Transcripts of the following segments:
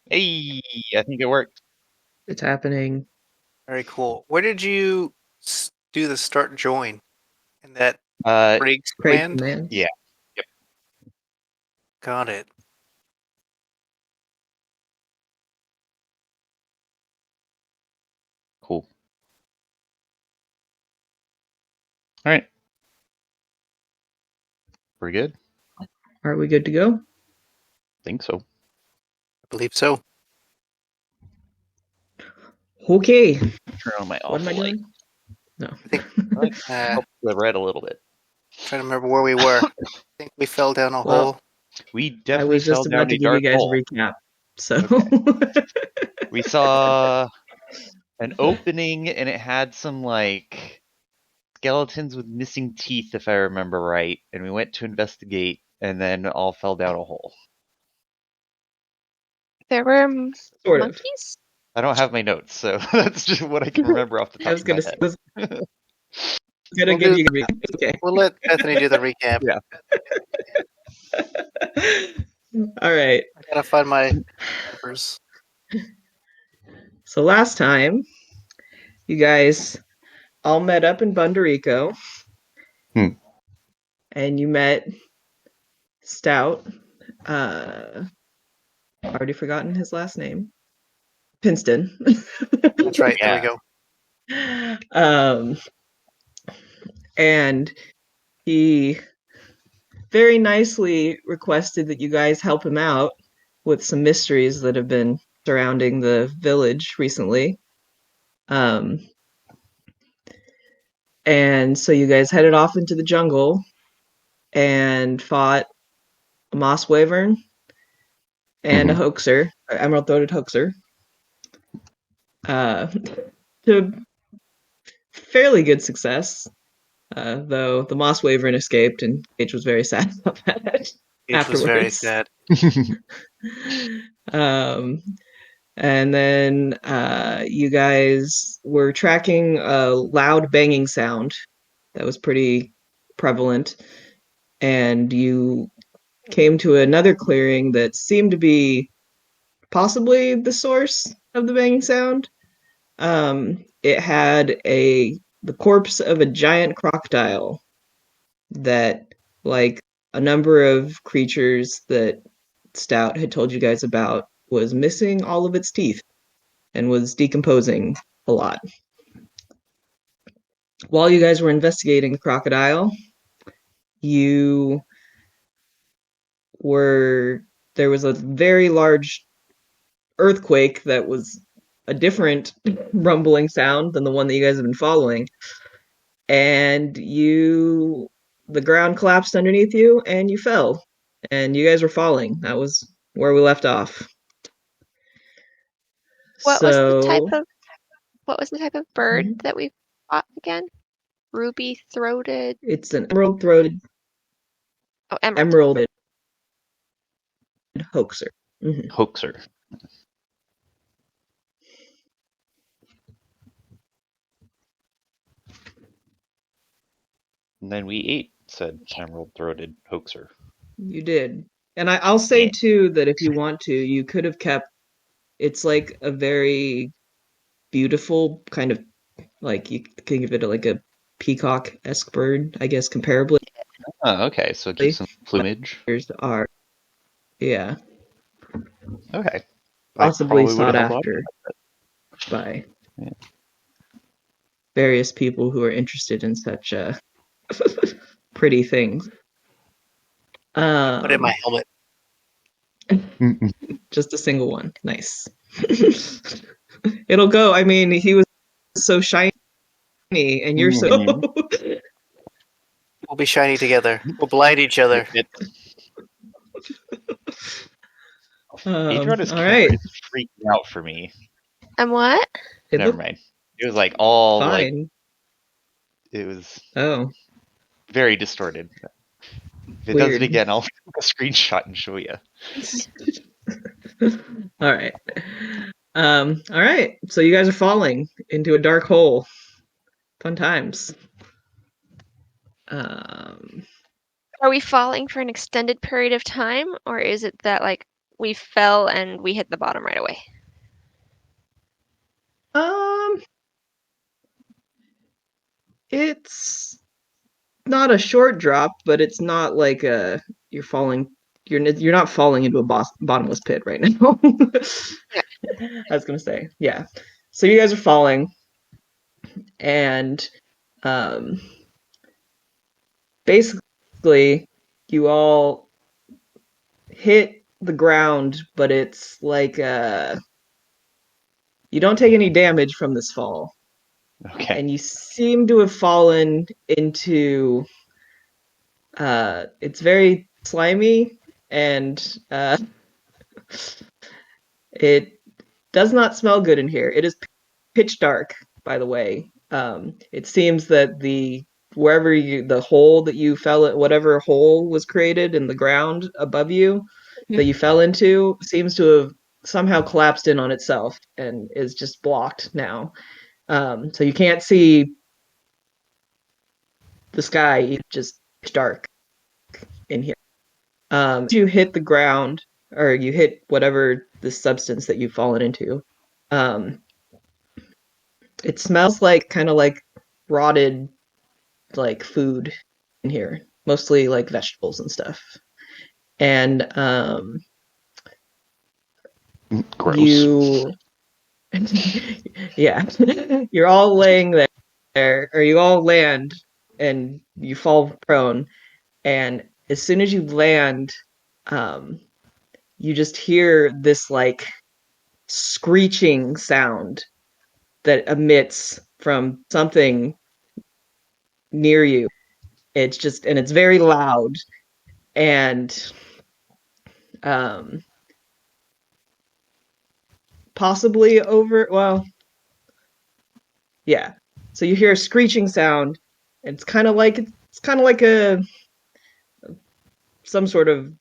Hey, I think it worked. It's happening. Very cool. Where did you do the start join? In that Uh, Briggs Craig command? command. yeah. Yep. Got it. Cool. All right. We're good. Are we good to go? Think so. I believe so. Okay. Turn on my What am I awful light. doing? No. I think Help the red a little bit. trying to remember where we were. I think we fell down a Well, hole. We I definitely was fell just about down to a give you dark guys a hole. recap. So Okay. We saw an opening, and it had some like skeletons with missing teeth, if I remember right. And we went to investigate, and then all fell down a hole. There were sort of. monkeys? I don't have my notes, so that's just what I can remember off the I top was of my gonna head. give you a recap. Okay. We'll let Bethany do the recap. Yeah. All right. I gotta find my numbers. So last time, you guys all met up in Bundarico. And you met Stout. Already forgotten his last name. Pinston. That's right. Yeah. There we go. And he very nicely requested that you guys help him out with some mysteries that have been surrounding the village recently. And so you guys headed off into the jungle and fought a moss wyvern and a hoaxer, emerald-throated hoaxer. To fairly good success, though the moss wyvern escaped, and Gage was very sad about that. It was very afterwards. sad. And then you guys were tracking a loud banging sound that was pretty prevalent, and you came to another clearing that seemed to be possibly the source of the banging sound. It had the corpse of a giant crocodile that, like a number of creatures that Stout had told you guys about, was missing all of its teeth and was decomposing a lot. While you guys were investigating the crocodile, you were there was a very large earthquake that was a different rumbling sound than the one that you guys have been following, and the ground collapsed underneath you and you fell, and you guys were falling. That was where we left off. What was the So type of bird that we fought again? Ruby throated. it's an emerald-throated Oh, emerald. emerald hoaxer. Mm-hmm. Hoaxer. And then we ate said emerald-throated hoaxer. You did. And I'll say Yeah. too that if you want to, you could have kept. It's like a very beautiful kind of, like, you can give it like a peacock-esque bird, I guess, comparably. Oh, okay. So keep some plumage. Are, yeah, Okay. possibly sought after by various people who are interested in such pretty things. Put in my helmet. Just a single one. Nice. It'll go. I mean, he was so shiny, and you're so. We'll be shiny together. We'll blind each other. Adriana's all right. is freaking out for me. And what? Never mind. It was like all fine. like it was very distorted. If it does it again, I'll take a screenshot and show you. All right. All right. So you guys are falling into a dark hole. Fun times. Are we falling for an extended period of time, or is it that like we fell and we hit the bottom right away? It's not a short drop, but it's not like you're falling. You're not falling into a bottomless pit right now. I was gonna say, yeah. So you guys are falling, and um, basically you all hit the ground, but it's like you don't take any damage from this fall, Okay. and you seem to have fallen into it's very slimy, and it does not smell good in here. It is pitch dark, by the way. It seems that the hole that you fell at, whatever hole was created in the ground above you that you fell into, seems to have somehow collapsed in on itself and is just blocked now. So you can't see the sky, it's just pitch dark in here. You hit the ground, or you hit whatever the substance that you've fallen into. Um, it smells like kind of like rotted like food in here, mostly like vegetables and stuff. And Gross. you, yeah, you're all laying there, or you all land, and you fall prone. And as soon as you land, you just hear this like screeching sound that emits from something near you. And it's very loud, and possibly yeah. So you hear a screeching sound. It's kind of like a some sort of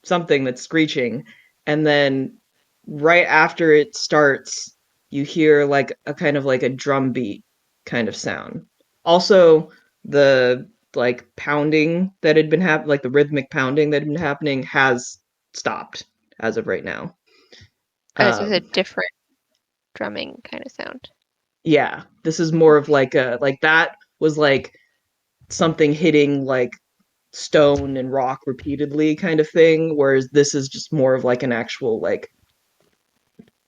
something that's screeching, and then right after it starts, you hear like a kind of like a drum beat kind of sound. Also, the like pounding that had been happening, like the rhythmic pounding that had been happening, has stopped as of right now. Oh, so it's a different drumming kind of sound. Yeah, this is more of like that was like something hitting like stone and rock repeatedly kind of thing, whereas this is just more of like an actual like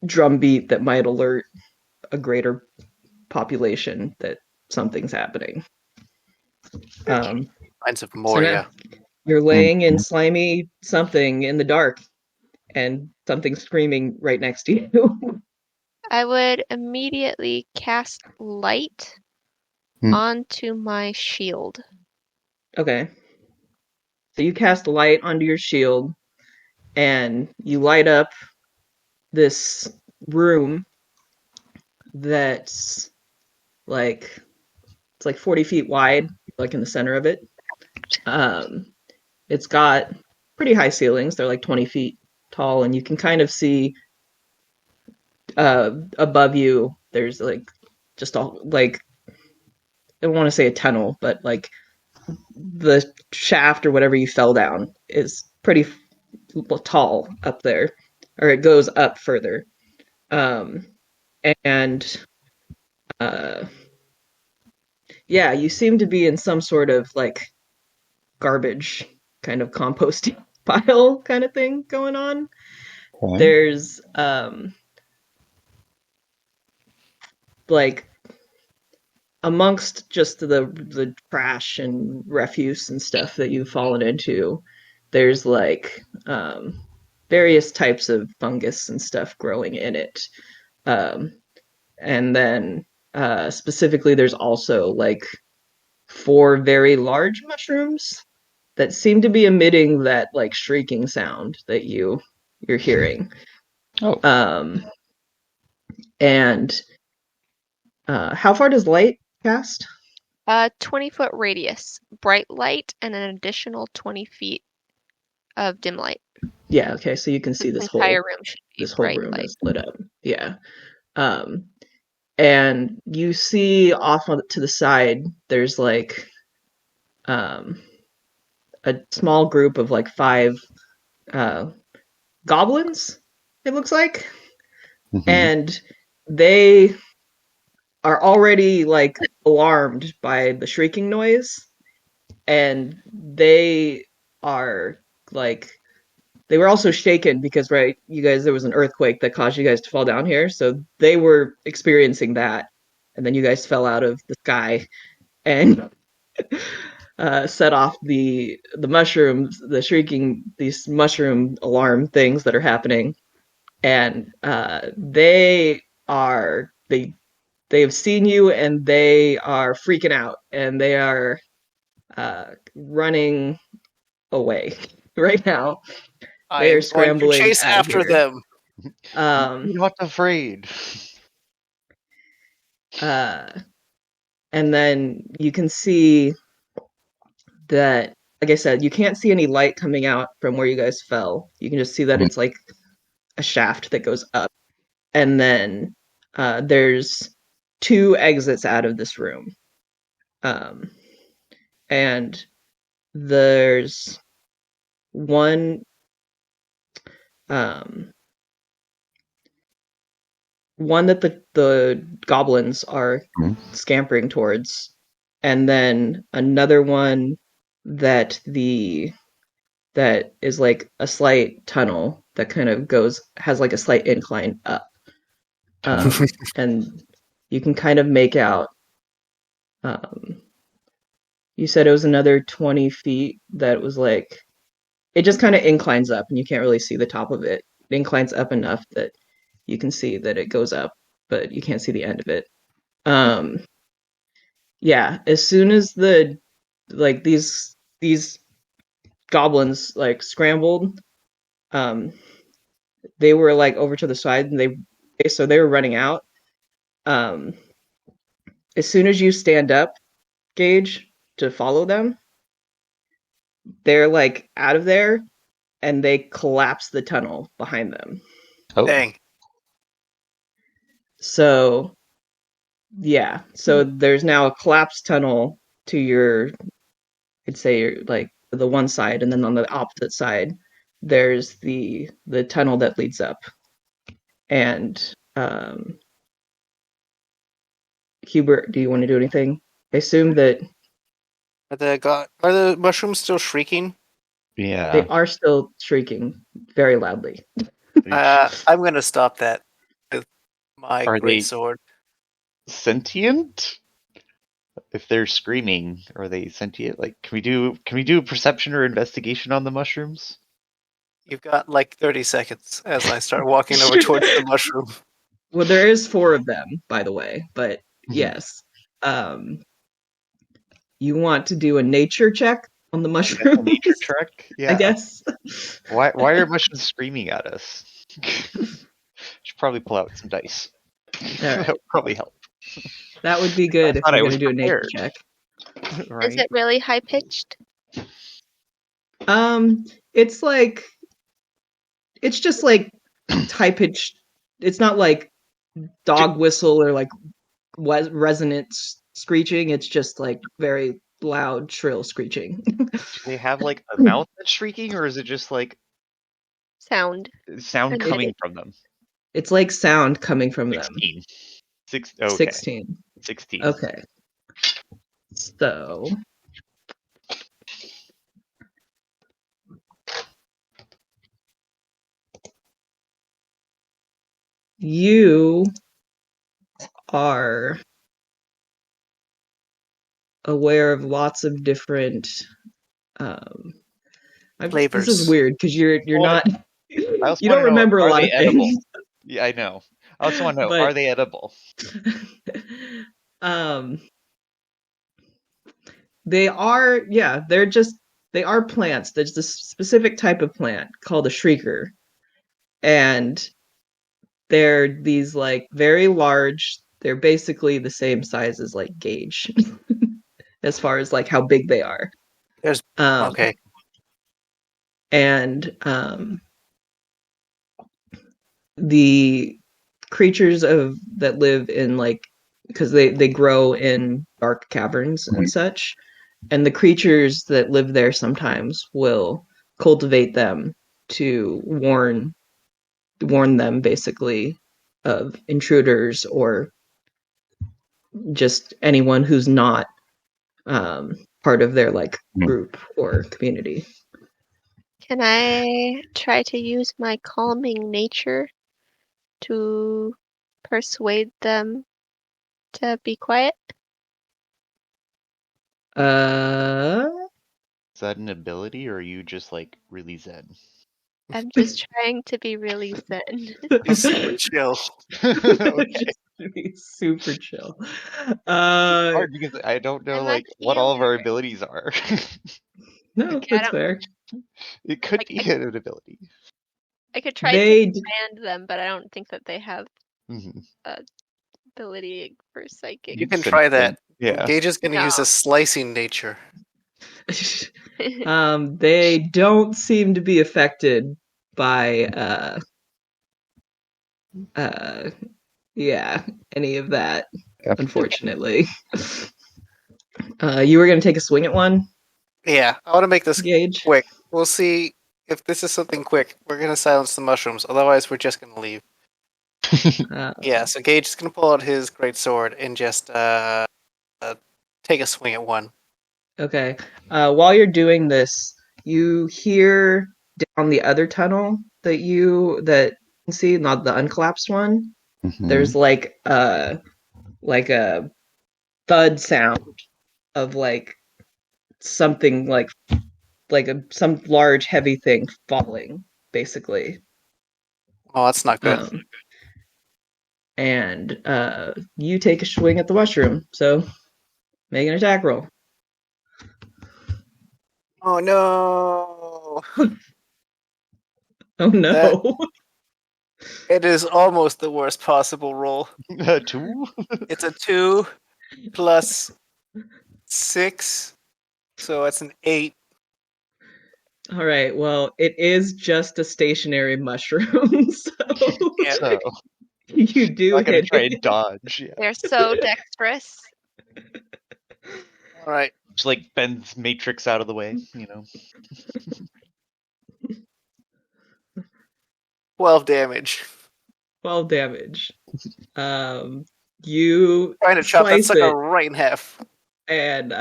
drum beat that might alert a greater population that something's happening. Signs of So Moria. now you're laying in slimy something in the dark, and something screaming right next to you. I would immediately cast light onto my shield. Okay. So you cast light onto your shield, and you light up this room that's like it's like 40 feet wide, like in the center of it. It's got pretty high ceilings. They're like 20 feet tall, and you can kind of see above you there's like just all like I don't want to say a tunnel, but like the shaft or whatever you fell down is pretty tall up there, or it goes up further. And yeah, you seem to be in some sort of like garbage kind of composting pile kind of thing going on. Okay. There's like amongst just the trash and refuse and stuff that you've fallen into, there's like various types of fungus and stuff growing in it. And then specifically, there's also like 4 very large mushrooms that seem to be emitting that like shrieking sound that you're hearing. Oh. And how far does light cast? 20-foot radius, bright light, and an additional 20 feet of dim light. Yeah, okay, so you can see this entire room should be this whole bright room light. is lit up. Yeah. And you see off to the side, there's like a small group of like 5 goblins, it looks like. Mhm. And they are already like alarmed by the shrieking noise, and they are like they were also shaken because, right, you guys, there was an earthquake that caused you guys to fall down here, so they were experiencing that, and then you guys fell out of the sky and set off the mushrooms, the shrieking, these mushroom alarm things that are happening, and they have seen you, and they are freaking out, and they are running away right now. I They are am going to scrambling chase out of after here. them. You're not afraid. Uh, and then you can see that, like I said, you can't see any light coming out from where you guys fell. You can just see that it's like a shaft that goes up. And then there's two exits out of this room. Um, and there's one um, one that the goblins are scampering towards, and then another one that is like a slight tunnel that kind of has like a slight incline up. And you can kind of make out, you said it was another 20 feet that was like, it just kind of inclines up and you can't really see the top of it. It inclines up enough that you can see that it goes up, but you can't see the end of it. Yeah, as soon as these goblins like scrambled, um, they were like over to the side, and they were running out. Um, as soon as you stand up, Gage, to follow them, they're like out of there, and they collapse the tunnel behind them. Oh, Dang. So yeah, so there's now a collapsed tunnel to your, I'd say, like the one side, and then on the opposite side, there's the tunnel that leads up. And Hubert, do you want to do anything? I assume that Are the mushrooms still shrieking? yeah. they are still shrieking very loudly. I'm going to stop that with my Are great they- sword. Sentient? If they're screaming, are they sentient? Like, can we do perception or investigation on the mushrooms? You've got like 30 seconds as I start walking over towards the mushroom. Well, there is 4 of them, by the way, but Mhm. yes. You want to do a nature check on the mushroom? A nature check? Yeah. I guess. Why are mushrooms screaming at us? Should probably pull out some dice. That would probably help. That would be good if thought you're I going was to do a nature prepared. check. Right? Is it really high pitched? It's like, it's just like high pitched. It's not like dog whistle or like resonant screeching. It's just like very loud, shrill screeching. Do they have like a mouth that's shrieking, or is it just like Sound. sound And coming it- from them? It's like sound coming from them. 16. Okay. 16. 16. Okay. So you are aware of lots of different Flavors. This is weird because you're Well, not I also you wanna don't know, remember a are lot they of edible? things. Yeah, I know. I also want to know, But- are they edible? They are, yeah, they are plants. There's this specific type of plant called a shrieker. And they're these like very large, they're basically the same size as like Gage as far as like how big they are. There's Um, okay. And the creatures that live in like, because they grow in dark caverns and such, and the creatures that live there sometimes will cultivate them to warn them basically of intruders or just anyone who's not part of their like group or community. Can I try to use my calming nature to persuade them to be quiet? Is that an ability, or are you just like really zen? I'm just trying to be really zen. He's super chill. Okay. Just to be super chill. Hard because I don't know I'm a like what all of our healer. abilities are. No, Okay, I that's don't- fair. It could Like, be an ability. I could try They to d- command them, but I don't think that they have Mhm. ability for psychic. You can try that. Yeah. Gage is going to use No. a slicing nature. they don't seem to be affected by any of that, unfortunately. You were gonna take a swing at one, Yeah, I want to make this Gage? quick. We'll see if this is something quick. We're going to silence the mushrooms. Otherwise, we're just going to leave. Yeah, so Gage is going to pull out his great sword and just take a swing at one. Okay. While you're doing this, you hear down the other tunnel that you can see, not the uncollapsed one. Mhm. There's like a thud sound of like something like some large heavy thing falling, basically. Oh, that's not good. And you take a swing at the mushroom. So make an attack roll. Oh no! Oh no! It is almost the worst possible roll. 2? It's a 2 plus 6, so it's an 8. All right. Well, it is just a stationary mushroom, so Yeah. So, you do not gonna hit try it. and dodge. Yeah. They're so dexterous. All right. Just like bends Matrix out of the way, 12 damage. 12 damage. You Trying to chop that slice sucker it, right in half. and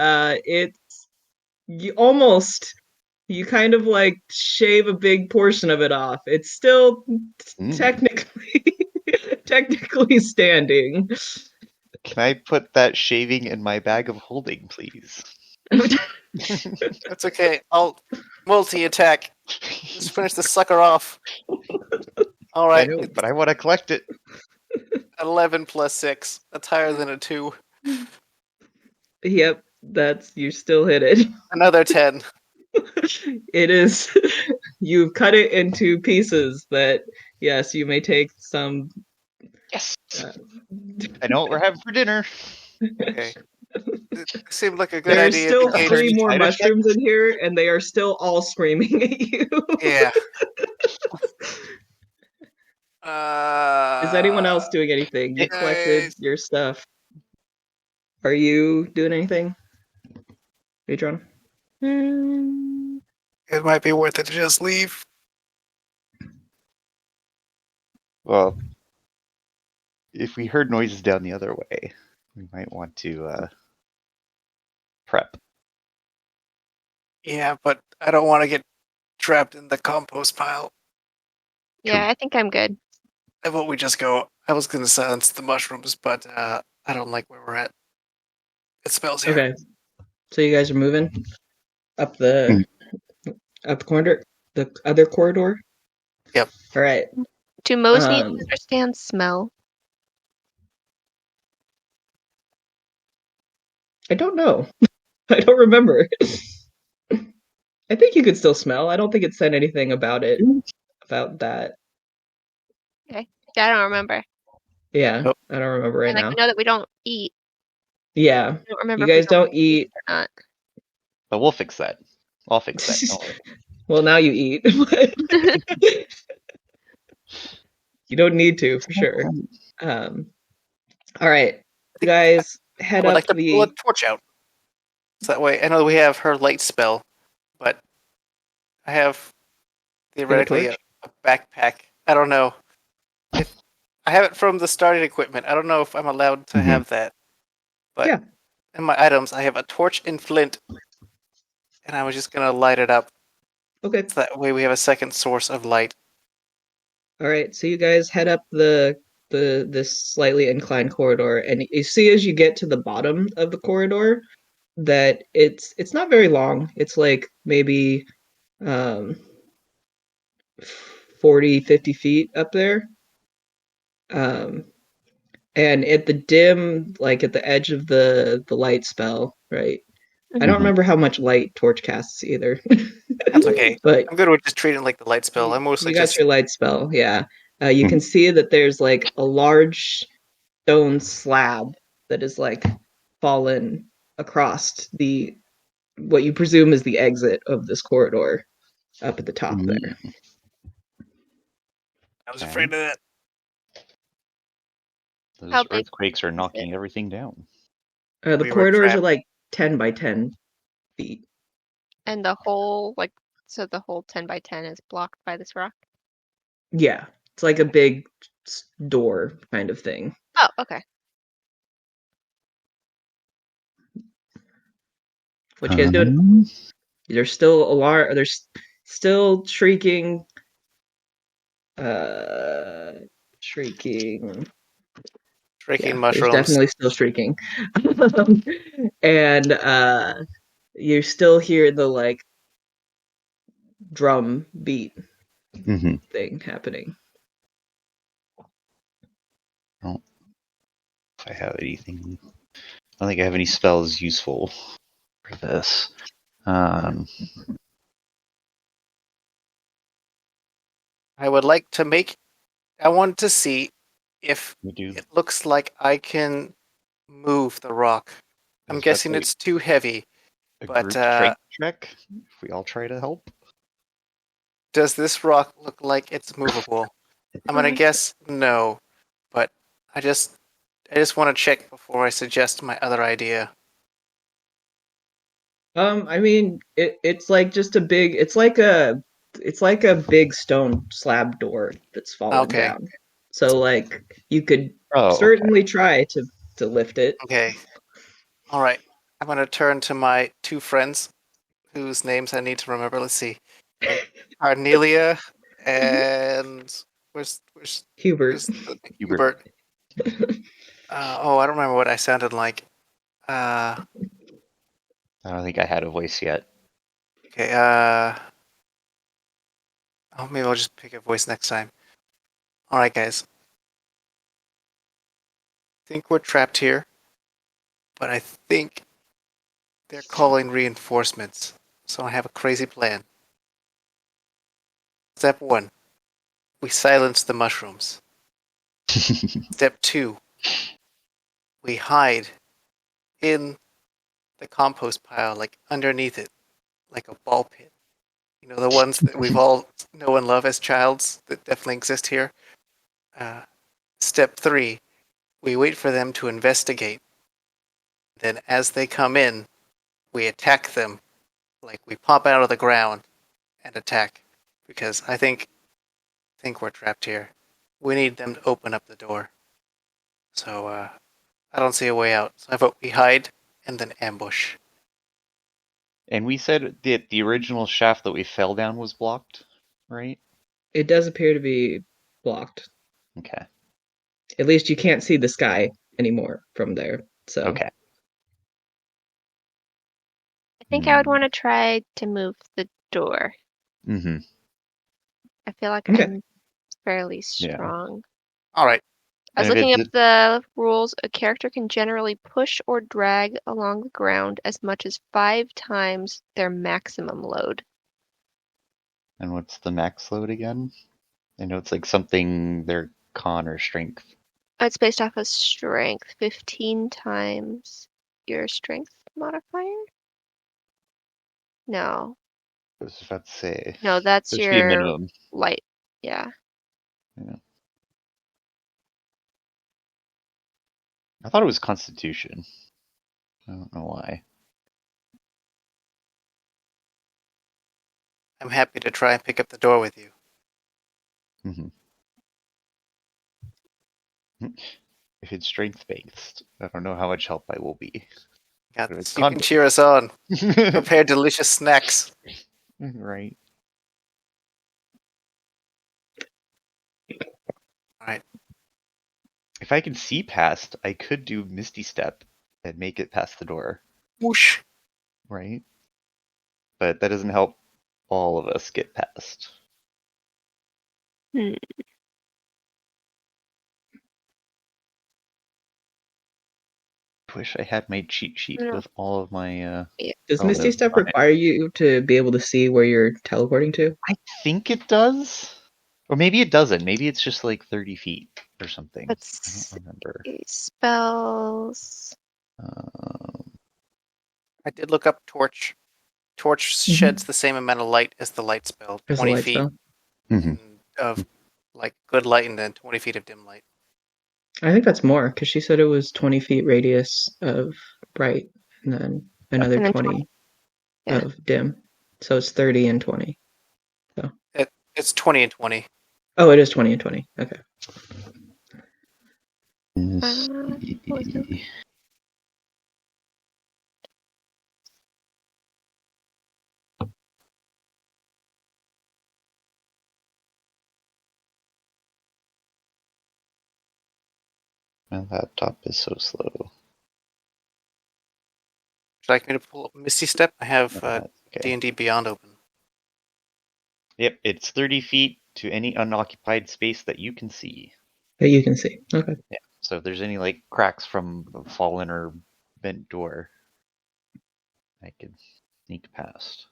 you kind of like shave a big portion of it off. It's still technically standing. Can I put that shaving in my bag of holding, please? That's okay. I'll multi-attack. Just finish the sucker off. All I right. know, but I want to collect it. 11 plus 6. That's higher than a 2. Yep, you still hit it. Another 10. It is. You've cut it into pieces that, yes, you may take some. Yes. I know what we're having for dinner. Okay. It seemed like a good There's idea. still to engage- 3 more side effects? mushrooms in here, and they are still all screaming at you. Yeah. Is anyone else doing anything? You collected your stuff. Are you doing anything, Patron? It might be worth it to just leave. Well, if we heard noises down the other way, we might want to prep. Yeah, but I don't want to get trapped in the compost pile. Yeah, I think I'm good. How about we just go? I was going to silence the mushrooms, but I don't like where we're at. It smells here. Okay. So you guys are moving up the corridor, the other corridor? Yep. All right. Do Mosneys understand smell? I don't know. I don't remember. I think you could still smell. I don't think it said anything about that. Okay. Yeah, I don't remember. Yeah, Nope. I don't remember right And like now. we know that we don't eat. Yeah, I don't remember you if we guys don't eat. or not. But we'll fix that. I'll fix that. Don't worry. Well, now you eat. You don't need to, for sure. All right, you guys I head would up like to pull a the. torch out. So that way, I know we have her light spell, but I have theoretically a backpack. I don't know. I have it from the starting equipment. I don't know if I'm allowed to have that. But Yeah. in my items, I have a torch and flint, and I was just gonna light it up. Okay. So that way we have a second source of light. All right. So you guys head up this slightly inclined corridor, and you see as you get to the bottom of the corridor that it's not very long. It's like maybe um 40, 50 feet up there. Um, and at the dim, like at the edge of the light spell, right? I don't remember how much light torch casts either. That's okay. But I'm good with just treating it like the light spell. I'm mostly you got just your light spell, yeah. You can see that there's like a large stone slab that is like fallen across the what you presume is the exit of this corridor up at the top there. I was afraid of that. Those How big earthquakes are is knocking everything down. The We were corridors are trapped. like 10 by 10 feet. And the whole, like, so the whole 10 by 10 is blocked by this rock? Yeah, it's like a big door kind of thing. Oh, okay. What you guys doing? There's still alarm. There's still shrieking. Shrieking. Shrieking Yeah, there's mushrooms. definitely still shrieking. And you still hear the like drum beat thing happening. Well, if I have anything, I don't think I have any spells useful for this. I would like to make. I want to see if We do. it looks like I can move the rock. I'm guessing it's too heavy. A but, group strength check. If we all try to help. Does this rock look like it's movable? I'm gonna guess no, but I just want to check before I suggest my other idea. I mean, it's like just a big. It's like a big stone slab door that's fallen Okay. down. So like you could Oh, certainly try to lift it. Okay. All right. I'm gonna turn to my two friends, whose names I need to remember. Let's see, Arnelia and where's Hubert. Hubert. I don't remember what I sounded like. I don't think I had a voice yet. Okay. Maybe I'll just pick a voice next time. All right, guys. I think we're trapped here, but I think they're calling reinforcements. So I have a crazy plan. Step 1, we silence the mushrooms. Step 2, we hide in the compost pile, like underneath it, like a ball pit. You know, the ones that we've all know and love as childs that definitely exist here. Step 3, we wait for them to investigate. Then as they come in, we attack them, like we pop out of the ground and attack. Because I think we're trapped here. We need them to open up the door. So I don't see a way out. So I vote we hide and then ambush. And we said that the original shaft that we fell down was blocked, right? It does appear to be blocked. Okay. At least you can't see the sky anymore from there. So Okay. I think I would want to try to move the door. Mm-hmm. I feel like Okay. I'm fairly strong. All right. I was And if looking up it's the rules. A character can generally push or drag along the ground as much as 5 times their maximum load. And what's the max load again? I know it's like something their con or strength. It's based off of strength. 15 times your strength modifier? No. I was about to say. No, that's There should be a your minimum. light. Yeah. Yeah. I thought it was Constitution. I don't know why. I'm happy to try and pick up the door with you. Mm-hmm. If it's strength-based, I don't know how much help I will be. Got But this. it's You can cheer us on. confidence. Prepare delicious snacks. Right. All right. If I can see past, I could do Misty Step and make it past the door, Whoosh. right? But that doesn't help all of us get past. Hmm. I wish I had my cheat sheet No. with all of my. Does Oh, Misty that's Step fine. require you to be able to see where you're teleporting to? I think it does, or maybe it doesn't. Maybe it's just like 30 feet or something. Let's I don't remember. see. Spells. I did look up torch. Torch sheds the same amount of light as the light spell. As the 20 light feet spell? Mhm. of like good light and then 20 feet of dim light. I think that's more because she said it was 20 feet radius of bright and then another And then 20 Yeah. of dim. So it's 30 and 20. It's 20 and 20. Oh, it is 20 and 20. Okay. what was it? My laptop is so slow. Would you like me to pull up Misty Step? I have That's okay. D&D Beyond open. Yep, it's 30 feet to any unoccupied space that you can see. That you can see. Okay. Yeah. So if there's any like cracks from a fallen or bent door, I could sneak past.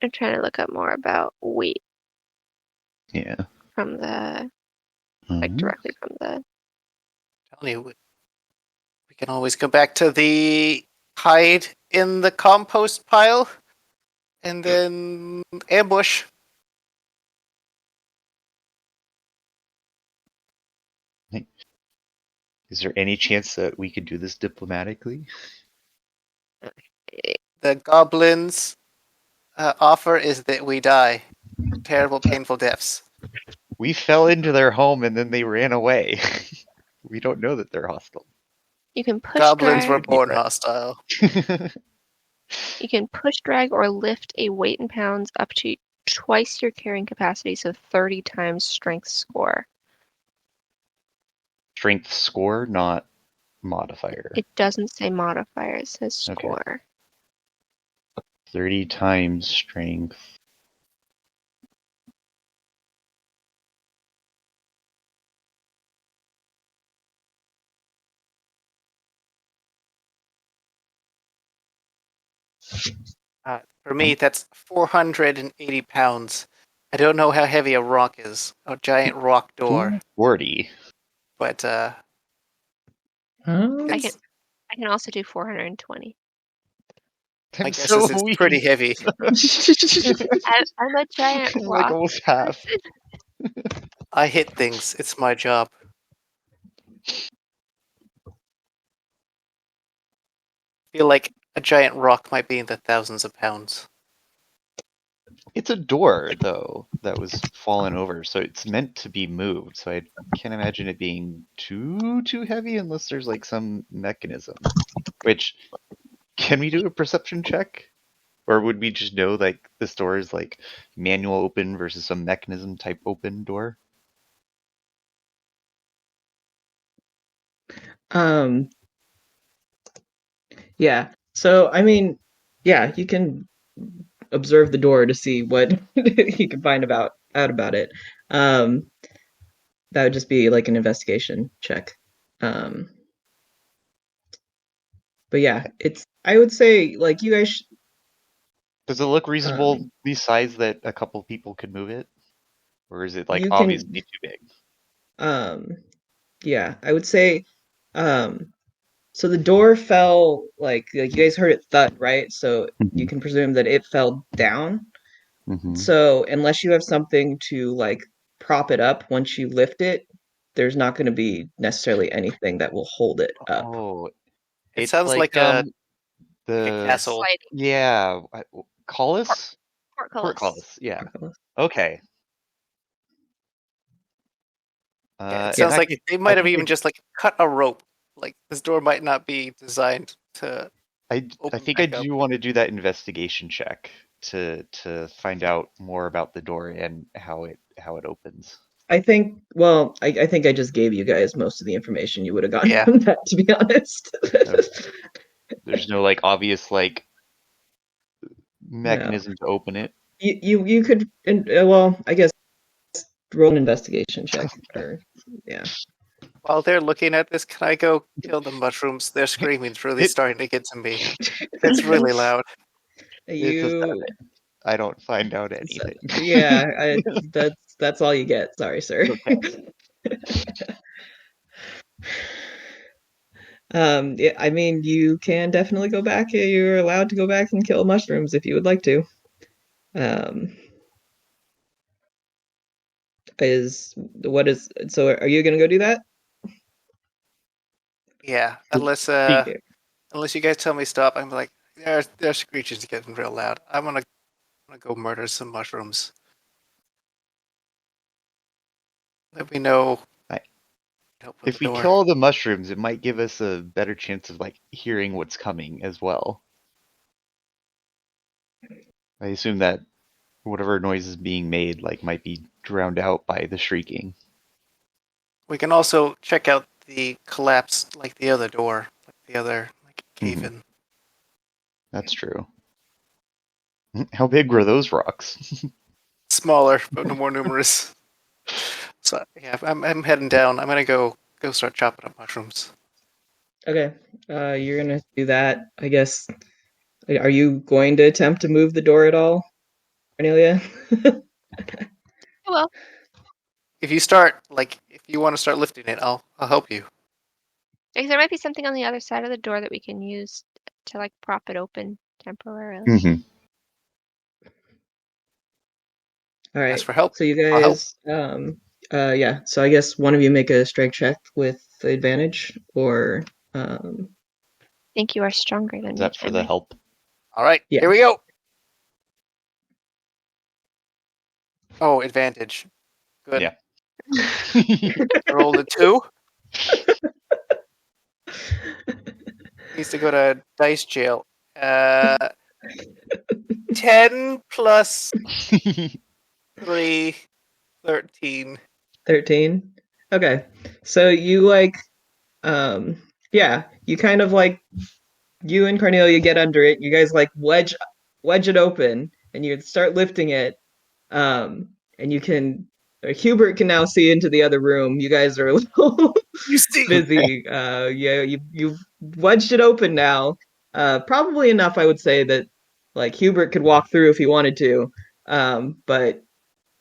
I'm trying to look up more about weight Yeah. from the like directly from the. Telling you, we can always go back to the hide in the compost pile and then ambush. Is there any chance that we could do this diplomatically? The goblins' offer is that we die. Terrible, painful deaths. We fell into their home and then they ran away. We don't know that they're hostile. You can push Goblins were drag. born hostile. You can push drag or lift a weight in pounds up to twice your carrying capacity, so 30 times strength score. Strength score, not modifier. It doesn't say modifier, it says Okay. score. 30 times strength. For me, that's 480 pounds. I don't know how heavy a rock is. A giant rock door. 40. But I it's, can also do 420. my I'm guess so is it's weak. pretty heavy. I'm a giant I'm like rock. almost half. I hit things. It's my job. I feel like a giant rock might be in the thousands of pounds. It's a door, though, that was fallen over, so it's meant to be moved. So I can't imagine it being too heavy unless there's like some mechanism. Which, can we do a perception check? Or would we just know like this door is like manual open versus some mechanism type open door? Yeah. So, I mean, yeah, you can observe the door to see what you can find out about it. That would just be like an investigation check. But yeah, I would say like you guys Does it look reasonably sized that a couple people could move it? Or is it like you can obviously too big? yeah, I would say so the door fell like you guys heard it thud, right? So you can presume that it fell down. Mm-hmm. So unless you have something to like prop it up once you lift it, there's not going to be necessarily anything that will hold it up. Oh, It it's sounds like a the castle. Sliding. yeah, Collis? Portcullis, yeah. Okay. It sounds like they might have even just cut a rope. Like this door might not be designed to. I think I do want to do that investigation check to find out more about the door and how it opens. I think I just gave you guys most of the information you would have gotten Yeah. from that, to be honest. There's no obvious mechanism to open it. You could I guess roll an investigation check yeah. While they're looking at this, can I go kill the mushrooms? Their screaming's really starting to get to me. It's really loud. I don't find out anything. Yeah, that's all you get. Sorry, sir. Okay. Yeah, I mean, you can definitely go back. You're allowed to go back and kill mushrooms if you would like to. So are you gonna go do that? Yeah, unless you guys tell me stop, I'm like, their screeching's getting real loud. I'm gonna go murder some mushrooms. Let me know. If we kill the mushrooms, it might give us a better chance of hearing what's coming as well. I assume that whatever noise is being made might be drowned out by the shrieking. We can also check out the collapse, the other door, the other cave-in. That's true. How big were those rocks? Smaller, but more numerous. So yeah, I'm heading down. I'm gonna go start chopping up mushrooms. Okay, you're gonna do that, I guess. Are you going to attempt to move the door at all, Cornelia? Well, if you want to start lifting it, I'll help you. There might be something on the other side of the door that we can use to prop it open temporarily. Mm-hmm. All right. Ask for help. So you guys, yeah. So I guess one of you make a strength check with advantage, or. I think you are stronger than me. Is that for the help? All right. Yeah. Here we go. Oh, advantage. Good. Yeah. Rolled a 2. Needs to go to dice jail. 10 plus 3, 13. 13. Okay. So you yeah, you kind of you and Cornelia get under it. You guys wedge it open, and you start lifting it. And you can Hubert can now see into the other room. You guys are a little busy. Yeah, you've wedged it open now. Probably enough, I would say, that Hubert could walk through if he wanted to. But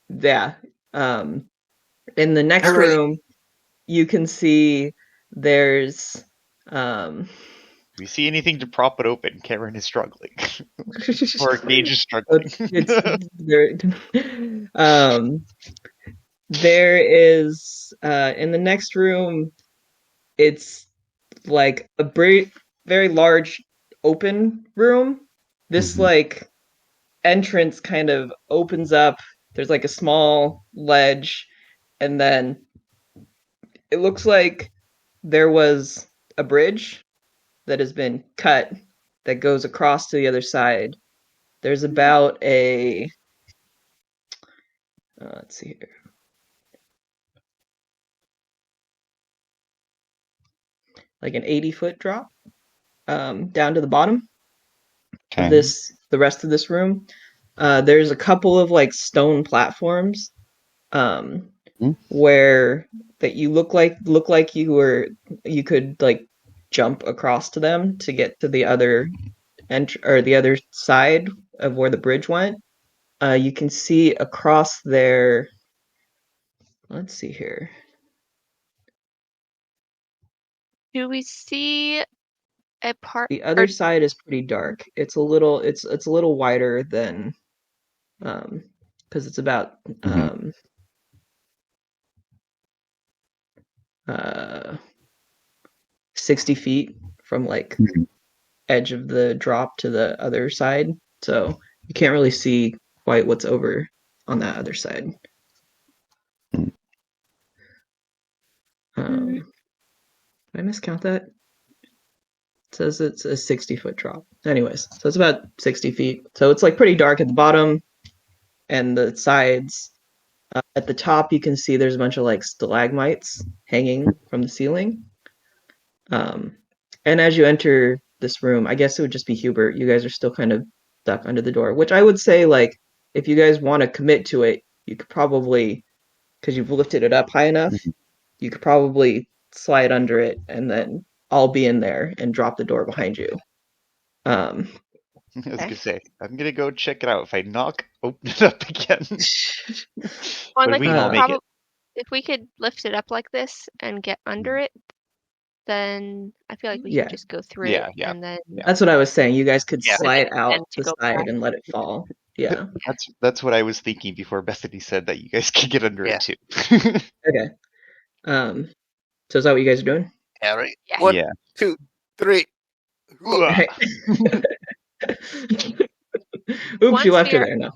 yeah. In the next room, you can see there's we see anything to prop it open? Cameron is struggling. Or Gage is struggling. There is in the next room, it's a very large open room. This entrance kind of opens up. There's a small ledge, and then it looks like there was a bridge that has been cut that goes across to the other side. There's about a let's see here. An 80-foot drop down to the bottom of the rest of this room. There's a couple of stone platforms where that you look like you could jump across to them to get to the other the other side of where the bridge went. You can see across there. Let's see here. Do we see a part? The other side is pretty dark. It's a little wider than because it's about 60 feet from edge of the drop to the other side, so you can't really see quite what's over on that other side. Did I miscount that? It says it's a 60-foot drop. Anyways, so it's about 60 feet. So it's like pretty dark at the bottom and the sides. At the top, you can see there's a bunch of like stalagmites hanging from the ceiling. And as you enter this room, I guess it would just be Hubert. You guys are still kind of stuck under the door, which I would say, like, if you guys want to commit to it, you could probably, because you've lifted it up high enough, you could probably slide under it and then I'll be in there and drop the door behind you. I was gonna say, I'm gonna go check it out. If I knock, open it up again. Well, But like, we can all make it. if we could lift it up like this and get under it, then I feel like we Yeah. could just go through Yeah, it yeah. and then That's what I was saying. You guys could Yeah. slide And out to the go side back. and let it fall. Yeah. That's what I was thinking before Bethany said that you guys could get under it too. Okay. So is that what you guys are doing? Yeah, right. Yeah. 1, Yeah. 2, 3. Right. Oops, Once you left we her are- there now.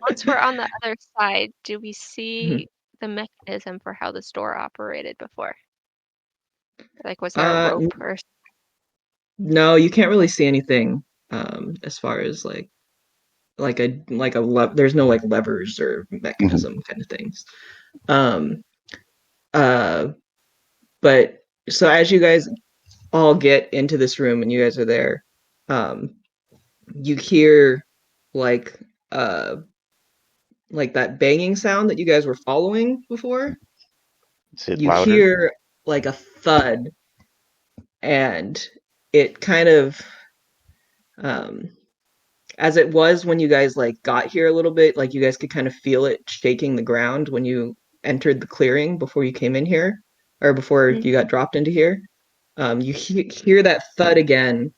Once we're on the other side, do we see Mm-hmm. the mechanism for how this door operated before? Like, was there a rope or No, you can't really see anything as far as there's no like levers or mechanism kind of things. But so as you guys all get into this room and you guys are there, you hear like that banging sound that you guys were following before. Is it You louder? hear like a thud, and it kind of as it was when you guys like got here a little bit, like you guys could kind of feel it shaking the ground when you entered the clearing before you came in here, or before you got dropped into here. You hear that thud again.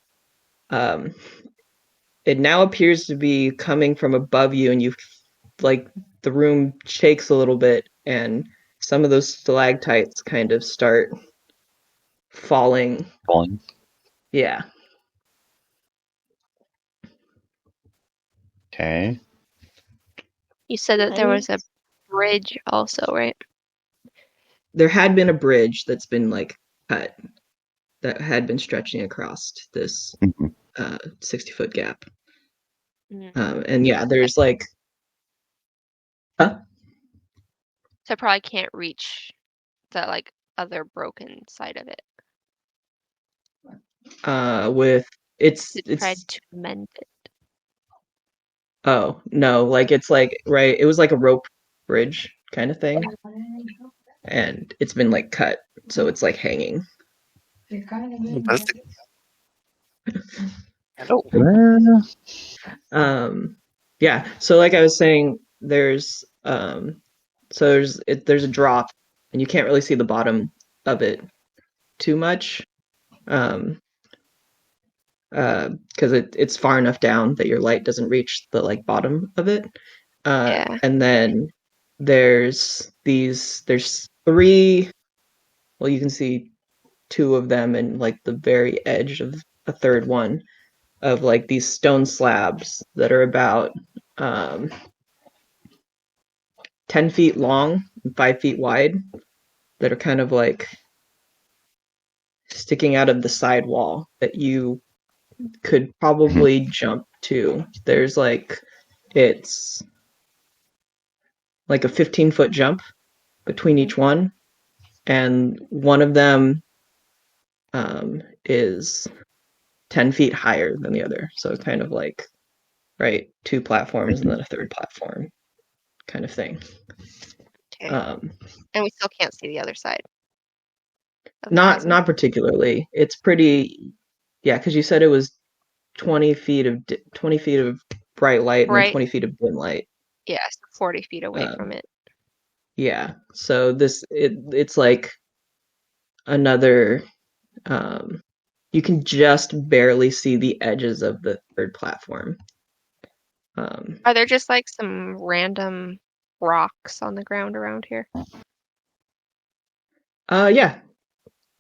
It now appears to be coming from above you, and you like the room shakes a little bit, and some of those stalactites kind of start falling. Falling. Yeah. Okay. You said that there was a bridge also, right? There had been a bridge that's been like cut, that had been stretching across this 60-foot gap. And yeah, there's like So I probably can't reach the like other broken side of it with it's to try to mend it. Oh, no, like it's like right, it was like a rope bridge kind of thing. And it's been like cut, so it's like hanging. Yeah, so like I was saying, there's there's a drop and you can't really see the bottom of it too much. Because it's far enough down that your light doesn't reach the like bottom of it. And then there's three, well, you can see two of them and like the very edge of a third one of like these stone slabs that are about 10 feet long and 5 feet wide that are kind of like sticking out of the side wall that you could probably jump to. There's like, it's like a 15-foot jump between each one, and one of them is 10 feet higher than the other. So it's kind of like, right, two platforms and then a third platform kind of thing. Okay. And we still can't see the other side. Not particularly. It's pretty, yeah, because you said it was 20 feet of bright light and then 20 feet of dim light. Yeah, so 40 feet away from it. Yeah, so it's like another, you can just barely see the edges of the third platform. Are there just like some random rocks on the ground around here? Yeah,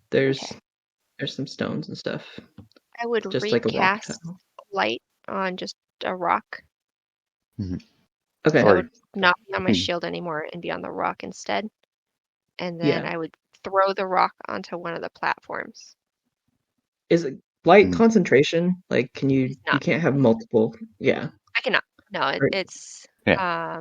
there's some stones and stuff. I would just like a rock recast light on just a rock. Okay. I Or would not be on my Hmm. shield anymore and be on the rock instead. And then Yeah. I would throw the rock onto one of the platforms. Is it light Hmm. concentration? Like, can you Not. can't have multiple? Yeah. I cannot. No, Right. it's Yeah.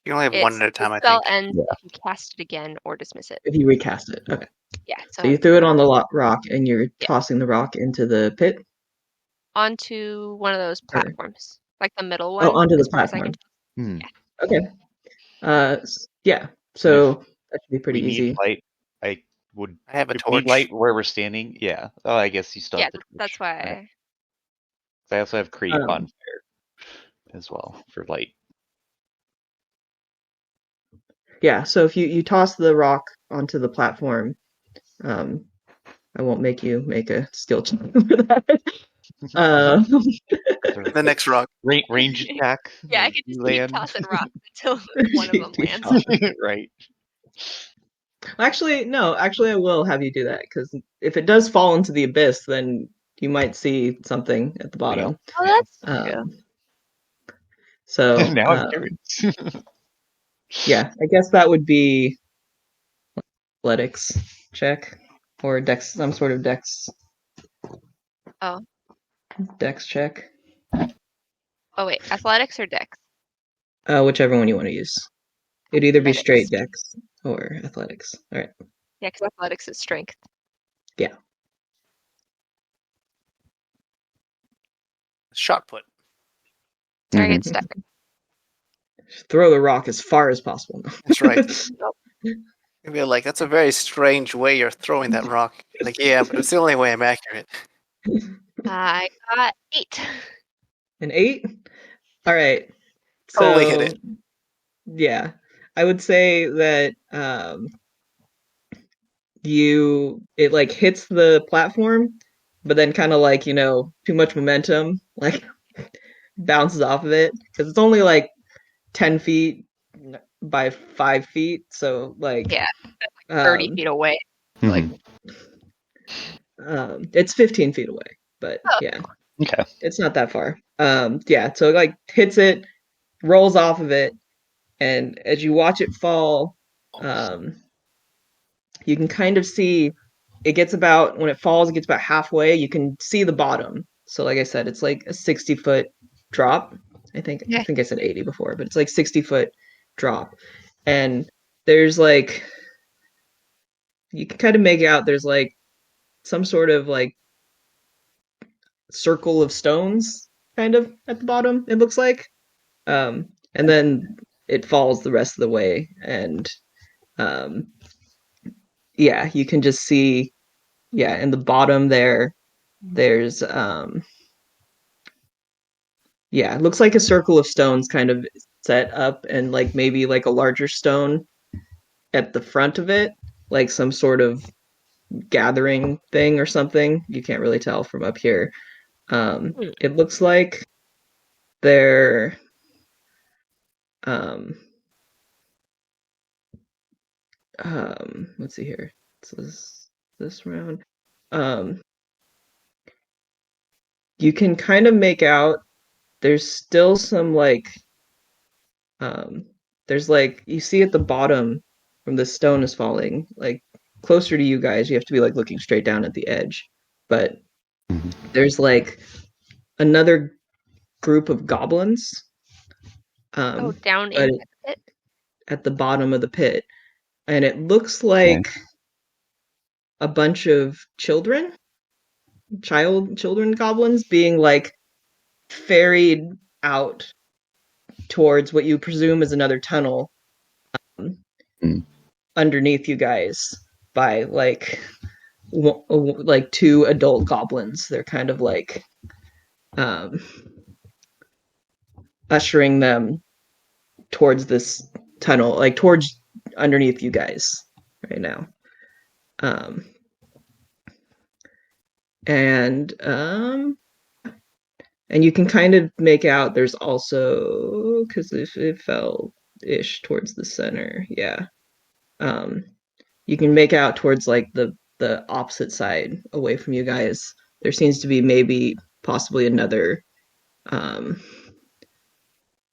You only have one at a time, the I spell think. ends Yeah. if you cast it again or dismiss it. If you recast it. Okay. Yeah, So you threw it on the rock and you're Yeah. tossing the rock into the pit? Onto one of those Or platforms. Like the middle oh, one. onto the as far as I can platform. Hmm. Yeah. Okay. Yeah. And So that should be pretty we easy. need light. I would. I have a If we need torch. light where we're standing, yeah. Oh, I guess you still Yeah, have the torch. that's why. I also have create Um, bonfire as well for light. Yeah, so if you toss the rock onto the platform, I won't make you make a skill check for that. The next rock. Range attack. Yeah, I when could you just keep land. tossing rocks until one of them keep lands. tossing. Right. Actually, no, actually I will have you do that because if it does fall into the abyss, then you might see something at the bottom. Oh, that's true. Um, so Now I'm curious. yeah, I guess that would be athletics check or dex, some sort of dex Oh. dex check, Oh wait, athletics or dex? whichever one you want to use. It'd either be Athletics. straight dex or athletics. All right. Yeah, because athletics is strength. Yeah. Shot put. Target Mhm. stuck. Throw the rock as far as possible. That's right. You'd be like, that's a very strange way you're throwing that rock. Like, yeah, but it's the only way I'm accurate. I got 8. An 8? All right. Totally So, hit it. yeah, I would say that it like hits the platform, but then kind of like, too much momentum, like bounces off of it because it's only like 10 feet by 5 feet. So like, Yeah, 30 feet away. like, it's 15 feet away, but Oh. yeah, Okay. it's not that far. Yeah, so it like hits it, rolls off of it, and as you watch it fall, you can kind of see when it falls, it gets about halfway. You can see the bottom. So like I said, it's like a 60-foot drop. I think I said 80 before, but it's like 60-foot drop. And there's like, you can kind of make out there's like some sort of like circle of stones kind of at the bottom, it looks like. And then it falls the rest of the way. And yeah, you can just see, yeah, in the bottom there's yeah, it looks like a circle of stones kind of set up and like maybe like a larger stone at the front of it, like some sort of gathering thing or something. You can't really tell from up here. It looks like they're let's see here. So this round. You can kind of make out there's still some like there's like you see at the bottom from the stone is falling, like closer to you guys, you have to be like looking straight down at the edge. But there's like another group of goblins. Down in the pit? At the bottom of the pit. And it looks like a bunch of children goblins being like ferried out towards what you presume is another tunnel underneath you guys by like two adult goblins. They're kind of like ushering them towards this tunnel, like towards underneath you guys right now. And you can kind of make out there's also, because if it fell ish towards the center, yeah. You can make out towards like the opposite side away from you guys. There seems to be maybe possibly another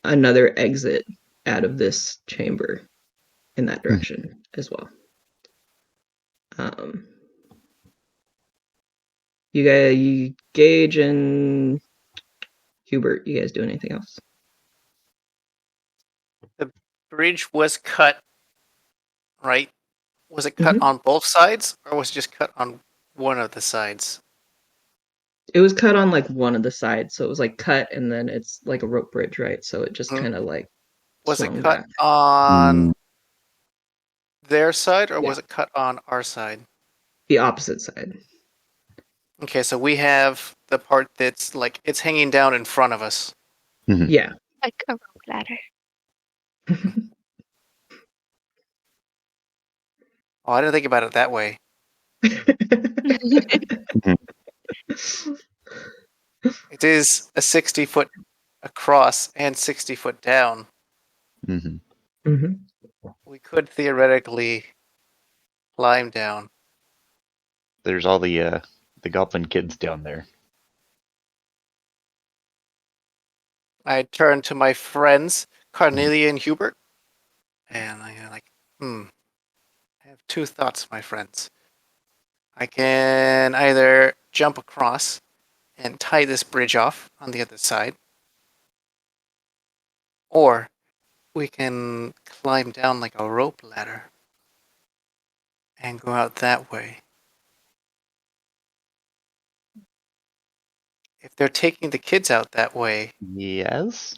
another exit out of this chamber in that direction as well. You Gage and Hubert, you guys do anything else? The bridge was cut, right? Was it cut Mhm. on both sides, or was it just cut on one of the sides? It was cut on like one of the sides, so it was like cut and then it's like a rope bridge, right? So it just kind of like Was it swung cut back. on their side, or Yeah. was it cut on our side? The opposite side. Okay, so we have the part that's like it's hanging down in front of us. Yeah. Like a rope ladder. Oh, I didn't think about it that way. It is a 60-foot across and 60-foot down. Mm-hmm. We could theoretically climb down. There's all the goblin kids down there. I turn to my friends, Cornelia and Hubert, and I'm like, I have two thoughts, my friends. I can either jump across and tie this bridge off on the other side, or we can climb down like a rope ladder and go out that way. If they're taking the kids out that way, Yes.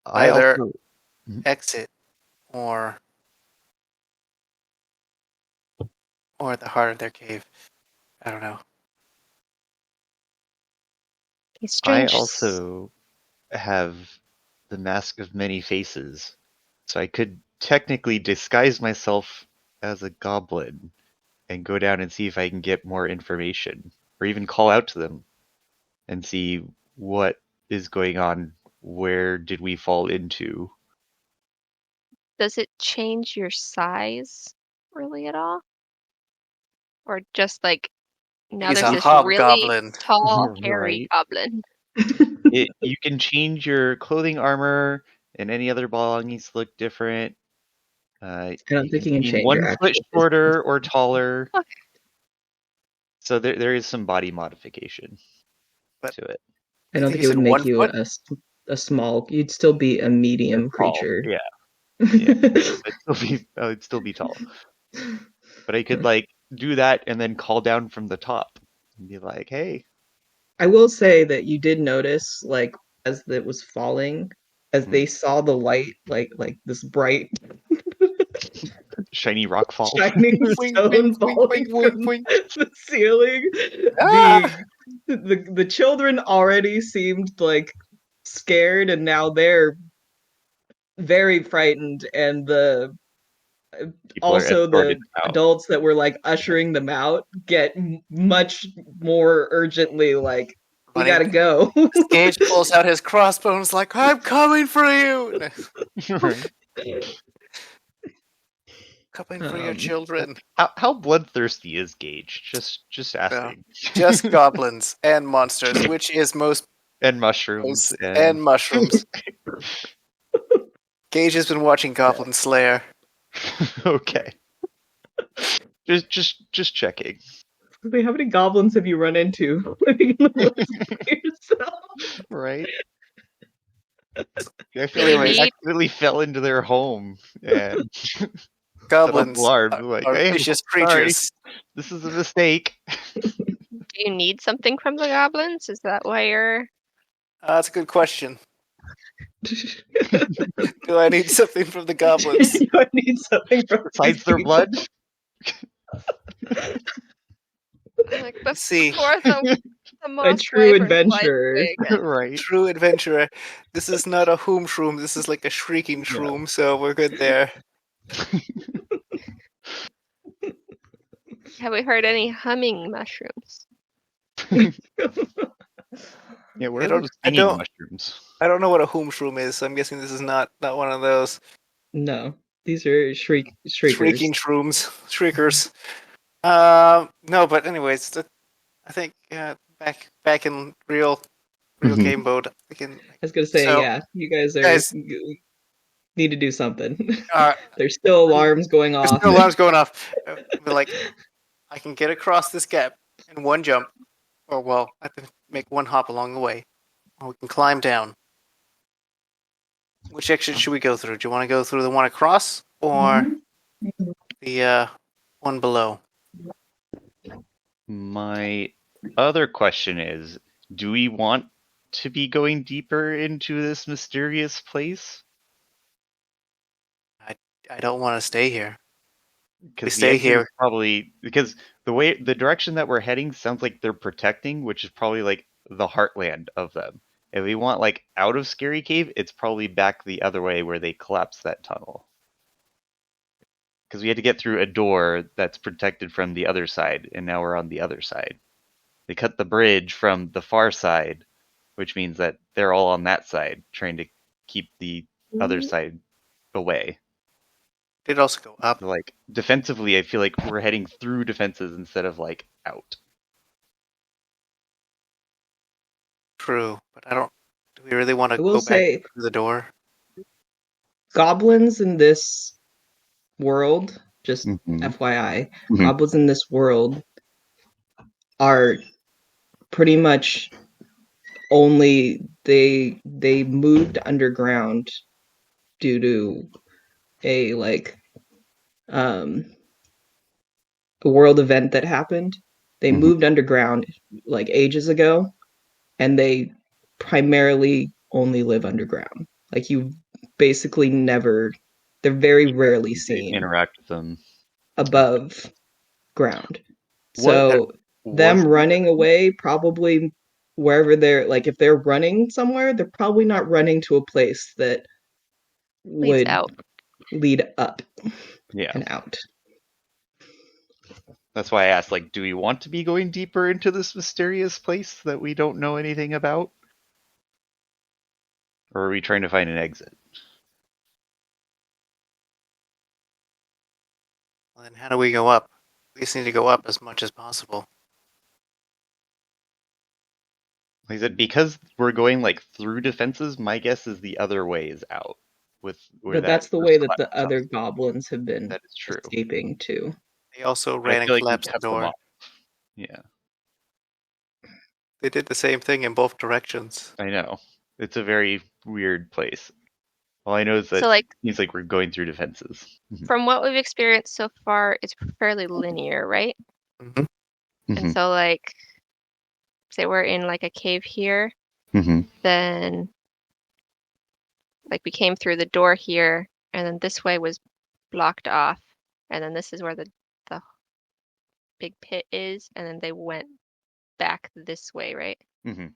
either exit or the heart of their cave. I don't know. It's I strange. also have the mask of many faces, so I could technically disguise myself as a goblin and go down and see if I can get more information, or even call out to them and see what is going on. Where did we fall into? Does it change your size really at all? Or just like now He's there's a this really hobgoblin. tall, hairy Right. goblin. You can change your clothing, armor, and any other belongings to look different. I don't think you can Be change 1 your foot actual shorter or taller. Okay. So there is some body modification But to it. I don't think think you it would said make 1 you foot? a small. You'd still be a medium Tall, creature. yeah. I'd still be tall. But I could like do that and then call down from the top and be like, "Hey." I will say that you did notice, like, as it was falling, as they saw the light, like this bright Shiny rock fall. shining Wink, stone wink, wink, falling wink, wink, from wink. the ceiling. Ah! The children already seemed like scared, and now they're very frightened, and the People are also escorted the out. adults that were like ushering them out get much more urgently like, we Running. gotta go. Gage pulls out his crossbones like, I'm coming for you! Right. Coming for your children. How bloodthirsty is Gage? Just asking. Just goblins and monsters, which is most And mushrooms and mushrooms. Gage has been watching Goblin Slayer. Okay. Just checking. Wait, how many goblins have you run into living in the woods by yourself? Right? I feel like I accidentally fell into their home and Goblins alarmed. are Like, hey, vicious sorry, creatures. this is a mistake. Do you need something from the goblins? Is that why you're That's a good question. Do I need something from the goblins? Do I need something from Besides their people? blood? like before See. the most true wyvern adventurer. flies away again? Right. True adventurer. This is not a whom shroom. This is like a shrieking shroom, so we're good there. Have we heard any humming mushrooms? Yeah, where are don't- those I singing don't- mushrooms? I don't know what a whom shroom is, so I'm guessing this is not one of those No, these are shriekers. shrieking shrooms, shriekers. No, but anyways, I think back in real real Mhm. game mode. I was gonna say, So, yeah, you guys need to do something. uh, There's still alarms going there's off. no alarms going off. But like, I can get across this gap in one jump, or well, I have to make one hop along the way, or we can climb down. Which exit should we go through? Do you want to go through the one across or the one below? My other question is, do we want to be going deeper into this mysterious place? I don't want to stay here. Because the stay exit here. is probably because the direction that we're heading sounds like they're protecting, which is probably like the heartland of them. If we want like out of Scary Cave, it's probably back the other way where they collapsed that tunnel. Because we had to get through a door that's protected from the other side, and now we're on the other side. They cut the bridge from the far side, which means that they're all on that side, trying to keep the other side away. Did also go up. So, like, defensively, I feel like we're heading through defenses instead of like out. True, but I don't. Do we really want to I will go back say, through the door? goblins in this world, just Mhm. FYI, Mhm. goblins in this world are pretty much only they moved underground due to a a world event that happened. They Mhm. moved underground like ages ago, and they primarily only live underground. Like you basically never, they're very rarely seen Interact with them. above ground. What So was them running away probably wherever they're like if they're running somewhere, they're probably not running to a place that Leads would out. lead up yeah? and out. That's why I asked, like, do we want to be going deeper into this mysterious place that we don't know anything about? Or are we trying to find an exit? Well, then how do we go up? We just need to go up as much as possible. Like I said, because we're going like through defenses, my guess is the other way is out. With where But that that's the first way that collapse the other goblins have been that is true. escaping too. They also But I ran and feel like we collapsed the pissed them door. off. Yeah, They did the same thing in both directions. I know. It's a very weird place. All I know is that So, like, it seems like we're going through defenses. from what we've experienced so far, it's fairly linear, right? Mm-hmm. And so, like, say we're in like a cave here, Mm-hmm. then like we came through the door here, and then this way was blocked off, and then this is where the big pit is, and then they went back this way, right? Mm-hmm.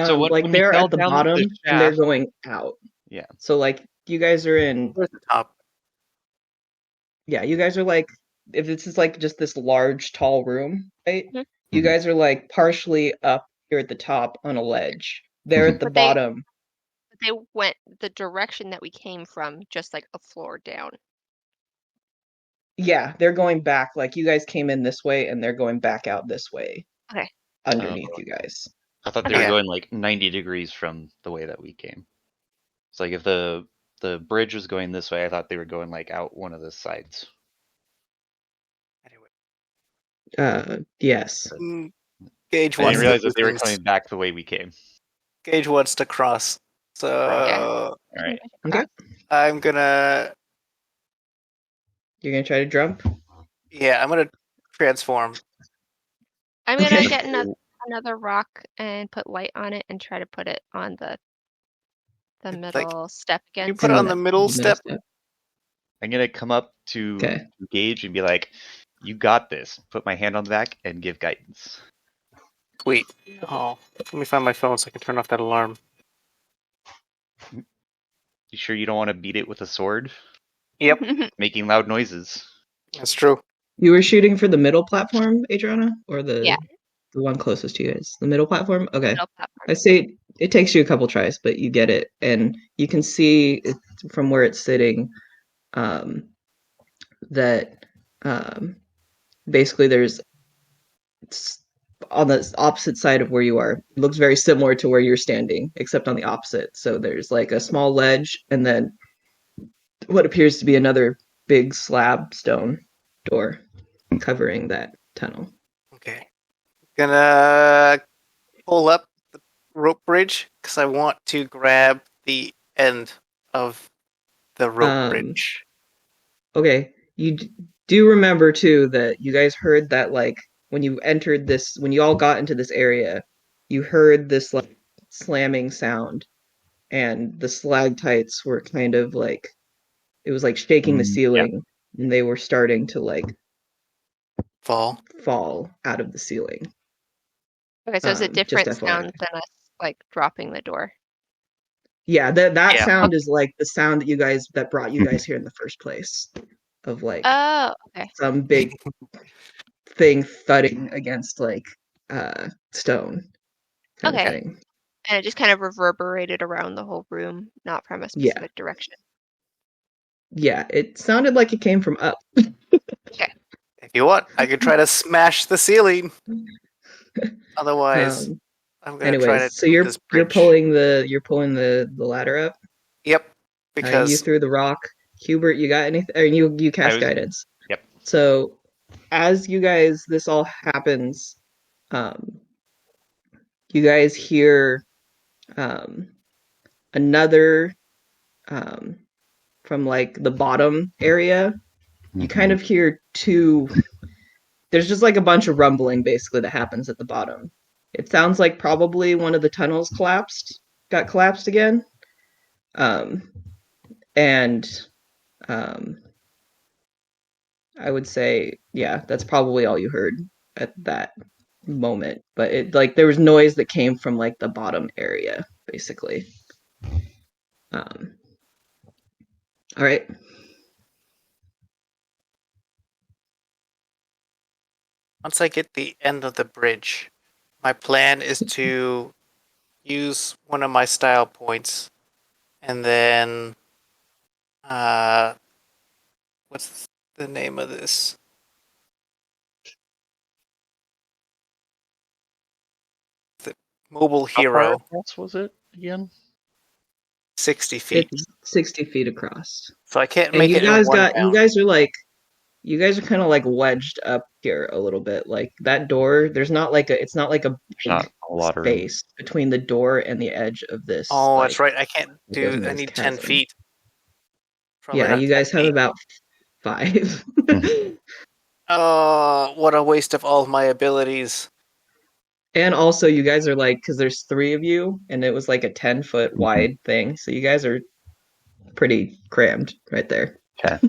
So what, Like when we they're fell at the down bottom the and they're shaft? going out. Yeah. So like you guys are in, Where's the top? yeah, you guys are like, if this is like just this large tall room, right? Mhm. You Mhm. guys are like partially up here at the top on a ledge. They're Mhm. at the But they- bottom. They went the direction that we came from, just like a floor down. Yeah, they're going back. Like you guys came in this way and they're going back out this way. Okay. Underneath you guys. I thought they Okay. were going like 90 degrees from the way that we came. It's like if the bridge was going this way, I thought they were going like out one of the sides. Anyway, Yes. Gage I wants didn't realize to that they were do coming things. back the way we came. Gage wants to cross. So Yeah. All right. Okay. I'm gonna You're gonna try to jump? I'm gonna transform. I'm gonna Okay. get another rock and put light on it and try to put it on the Like, middle step again. You put it on the middle The step. I'm gonna come up to Okay. Gage and be like, "You got this." Put my hand on the back and give guidance. Sweet. Oh, let me find my phone so I can turn off that alarm. You sure you don't want to beat it with a sword, Yep, making loud noises? that's true. You were shooting for the middle platform, Adriana? Or Yeah. the one closest to you guys? The middle platform? Okay. Middle platform. I say it takes you a couple tries, but you get it. And you can see it, from where it's sitting that basically there's on the opposite side of where you are. It looks very similar to where you're standing, except on the opposite. So there's like a small ledge and then what appears to be another big slab stone door covering that tunnel. Okay. Gonna pull up the rope bridge because I want to grab the end of the rope bridge. Okay, you do remember too that you guys heard that like when you entered this, when you all got into this area, you heard this like slamming sound, and the stalactites were kind of like it was like shaking the ceiling, and they were starting to like fall out of the ceiling. Okay, so it's a Just different FYI. sound than us like dropping the door. Yeah, that Yeah. sound is like the sound that brought you guys here in the first place, of like Oh, okay. some big thing thudding against like stone kind of Okay. thing. And it just kind of reverberated around the whole room, not from a specific direction. Yeah, it sounded like it came from up. Okay. If you want, I could try to smash the ceiling. Otherwise, I'm gonna try to. Anyways, so do this you're bridge. pulling the ladder up. Yep. You Because threw the rock. Hubert, you got anything? Or you cast guidance. Yep. So as you guys, this all happens, you guys hear another from like the bottom area. You kind of hear two. There's just like a bunch of rumbling basically that happens at the bottom. It sounds like probably one of the tunnels got collapsed again. And I would say, yeah, that's probably all you heard at that moment. But it like there was noise that came from like the bottom area, basically. All right. once I get the end of the bridge, my plan is to use one of my style points, and then what's the name of this? The mobile hero. How far across was it again? 60 feet. It's 60 feet across. So I can't And make you it in guys one got round. you guys are kind of like wedged up here a little bit. Like that door, it's not like a Not a lot of room. space between the door and the edge of this. Oh, like, that's right. I can't do. I this need 10 chasm. feet. Probably Yeah, not you 10 guys have feet. about 5. Oh, what a waste of all of my abilities. And also, you guys are like, because there's 3 of you, and it was like a 10-foot wide thing, so you guys are pretty crammed right there. Okay.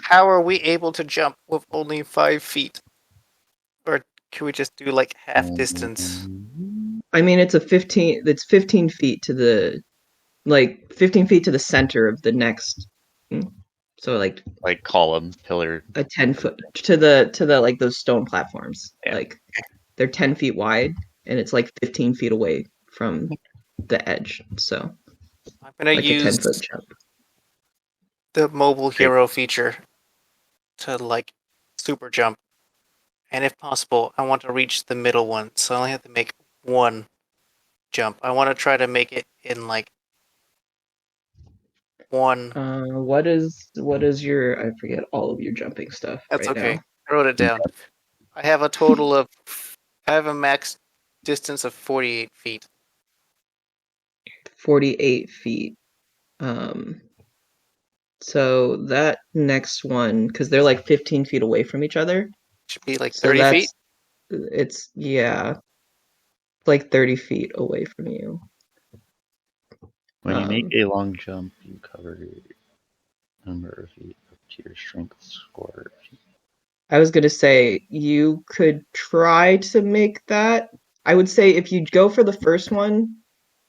How are we able to jump with only 5 feet? Or can we just do like half distance? I mean, it's 15 feet to the 15 feet to the center of the next. So like column, pillar. a 10-foot to the like those stone platforms. Yeah. Like they're 10 feet wide, and it's like 15 feet away from the edge. So I'm gonna like use a 10-foot jump. the mobile hero feature to like super jump. And if possible, I want to reach the middle one, so I only have to make one jump. I want to try to make it in like one. What is your? I forget all of your jumping stuff. That's right okay. Now. I wrote it down. I have a total of. I have a max distance of 48 feet. 48 feet. So that next one, because they're like 15 feet away from each other. Should be like So 30 feet. It's like 30 feet away from you. When you make a long jump, you cover number of feet up to your strength score. I was gonna say you could try to make that. I would say if you go for the first one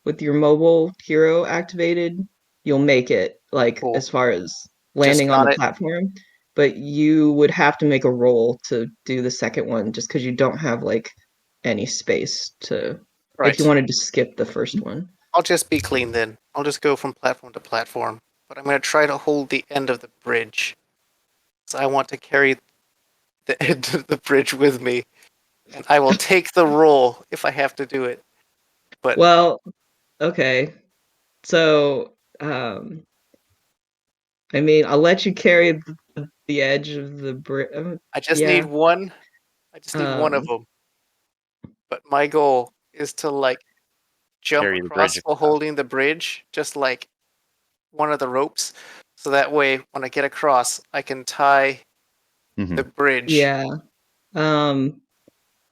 with your mobile hero activated, you'll make it like Cool. as far as landing on the platform. But you would have to make a roll to do the second one just because you don't have like any space to if you wanted to skip the first one. I'll just be clean then. I'll just go from platform to platform. But I'm going to try to hold the end of the bridge. So I want to carry the end of the bridge with me And I will take the roll if I have to do it. But Well, okay. So, I mean, I'll let you carry the edge of the bridge. I just Yeah. need one. I just need one of them. But my goal is to like jump Carry the across bridge while across. holding the bridge, just like one of the ropes. So that way, when I get across, I can tie Mhm. the bridge. Yeah.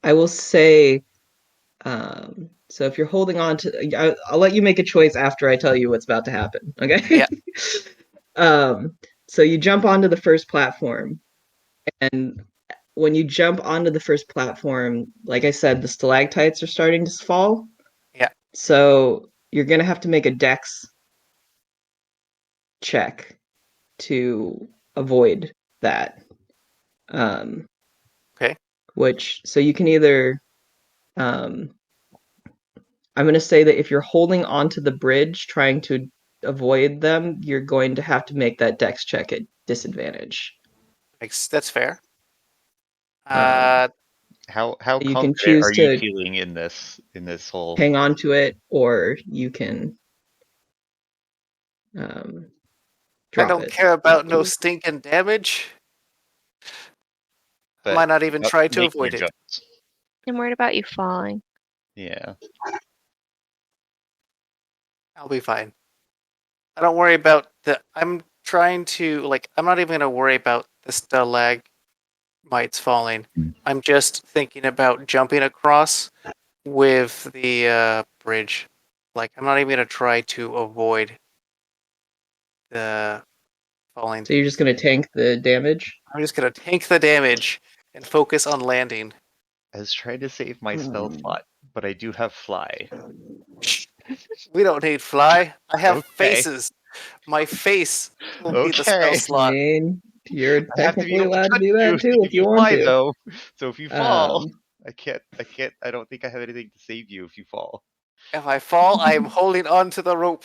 I will say, so if you're holding on to, I'll let you make a choice after I tell you what's about to happen. Okay? Yeah. So you jump onto the first platform, and when you jump onto the first platform, like I said, the stalactites are starting to fall. Yeah. So you're gonna have to make a dex check to avoid that. Okay. So you can either, I'm going to say that if you're holding onto the bridge trying to avoid them, you're going to have to make that dex check at disadvantage. That's fair. Um, How you can confident choose are you to feeling in this whole? hang on to it, or you can I drop don't it. care about no stinking damage. I But might not even try to making avoid a it. jump. I'm worried about you falling. Yeah. I'll be fine. I don't worry about I'm trying to I'm not even gonna worry about the stalagmites falling. I'm just thinking about jumping across with the bridge. Like I'm not even gonna try to avoid the falling. So you're just going to tank the damage? I'm just gonna tank the damage and focus on landing. I was trying to save my spell slot, but I do have fly. We don't need fly. I have Okay. faces. My face will be the Okay. spell I slot. mean, you're I have to be technically able to allowed to touch do you that too if you want fly, to. though. So if you fall, Um, I don't think I have anything to save you if you fall. If I fall, I am holding on to the rope.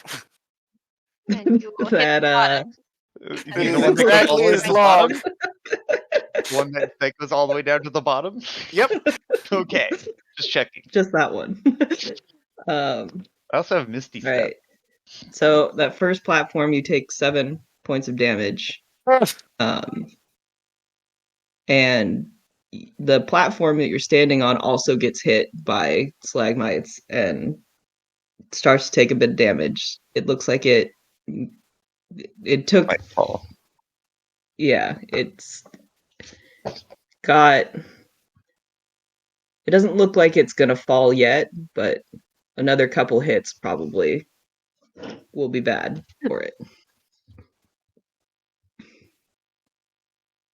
And you will hit that the bottom. You It mean is the one that goes all exactly the way to as the long. bottom? The one that goes all the way down to the bottom? Yep. Okay. Just checking. just that one. um, I also have Misty Step. right. So that first platform, you take 7 points of damage. And the platform that you're standing on also gets hit by stalagmites and starts to take a bit of damage. It looks like it took, Might fall. yeah, it's got, it doesn't look like it's gonna fall yet, but another couple hits probably will be bad for it.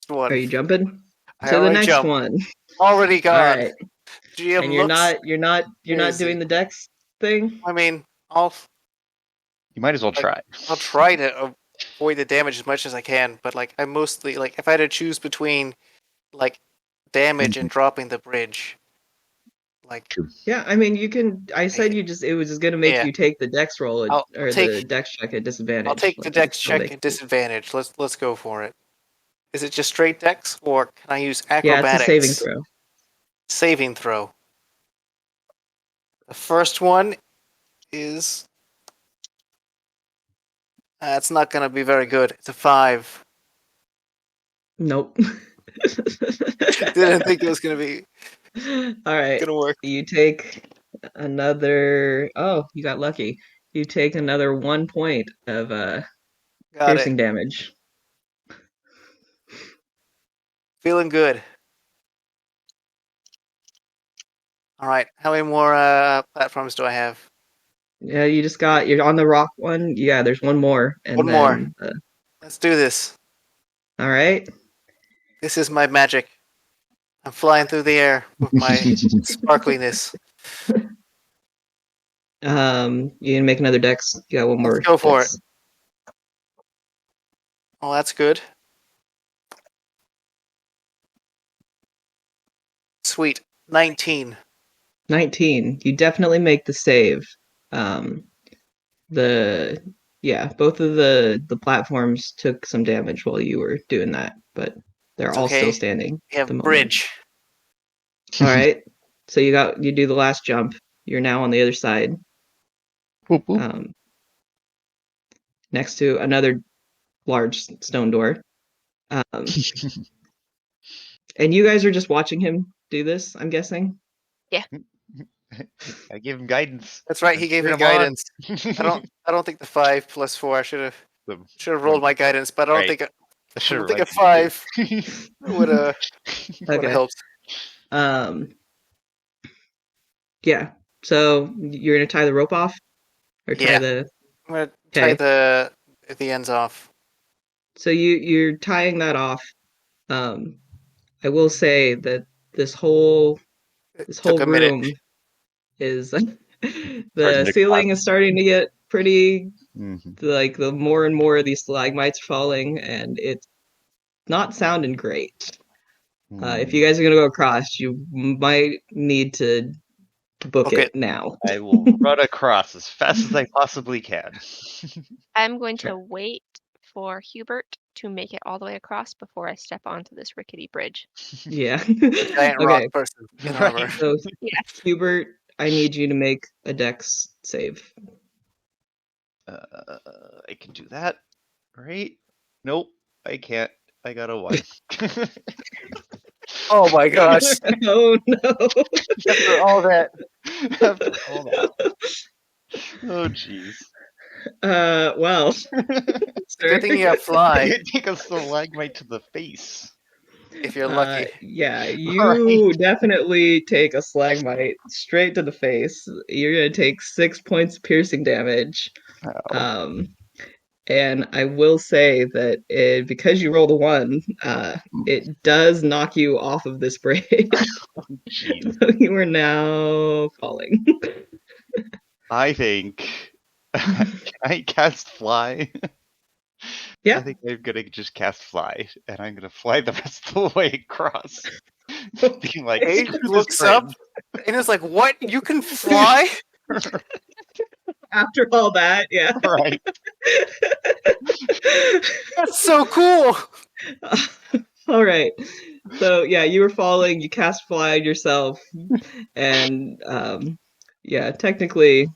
Are you jumping I to the already next jumped. one? Already All gone. right. GM And you're looks not crazy. doing the dex thing? I mean, I'll You might as well try. I'll try to avoid the damage as much as I can, but I mostly if I had to choose between damage and dropping the bridge, Yeah, I mean, you can. I said it was just gonna make Yeah. you take the dex roll I'll or take- the dex check at disadvantage. I'll take the Like, you can dex still check make at disadvantage. Let's go for it. Is it just straight dex, or can I use Yeah, acrobatics? it's a saving throw. Saving throw. The first one is it's not going to be very good. It's a 5. Nope. Didn't think it was going to be All right. going to work. You take another. Oh, you got lucky. You take another 1 point of Got piercing it. damage. Feeling good. All right. How many more platforms do I have? Yeah, you're on the rock one. Yeah, there's one more, and One more. Let's do this. All right. This is my magic. I'm flying through the air with my sparkliness. You can make another dex. You got one more. Let's go for dex. it. Oh, that's good. Sweet. 19. 19. You definitely make the save. Both of the platforms took some damage while you were doing that, but they're It's all okay. still standing We have at the moment. bridge. All right. So you do the last jump. You're now on the other side, Whoop, whoop. next to another large stone door. And you guys are just watching him do this, I'm guessing? I gave him guidance. That's right. He gave me Cheered him on. guidance. I don't think the 5 plus 4. I should have rolled my guidance, but I don't think a 5 would have helped. Yeah. So you're gonna tie the rope off, or tie I'm gonna tie the ends off. So you're tying that off. I will say that this whole room is the ceiling is starting to get pretty like the more and more of these stalagmites falling, and it's not sounding great. If you guys are gonna go across, you might need to book it now. I will run across as fast as I possibly can. I'm going to wait for Hubert to make it all the way across before I step onto this rickety bridge. Yeah. Giant rock person. Right. So Hubert, I need you to make a dex save. I can do that, right? Nope, I can't. I got a 1. Oh my gosh! Oh no! After all that. Oh jeez. Well. Good thing you have fly. You take a stalagmite to the face. If you're lucky. Yeah, you definitely take a stalagmite straight to the face. You're gonna take 6 points piercing damage. And I will say that because you rolled a 1, it does knock you off of this bridge. So you are now falling. I think. Can I cast fly? Yeah. I think I'm gonna just cast fly, and I'm gonna fly the rest of the way across. Being like, Age looks up and is like, "What? You can fly?" After all that, yeah. Right. That's so cool. All right. So yeah, you were falling. You cast fly on yourself, and yeah, technically,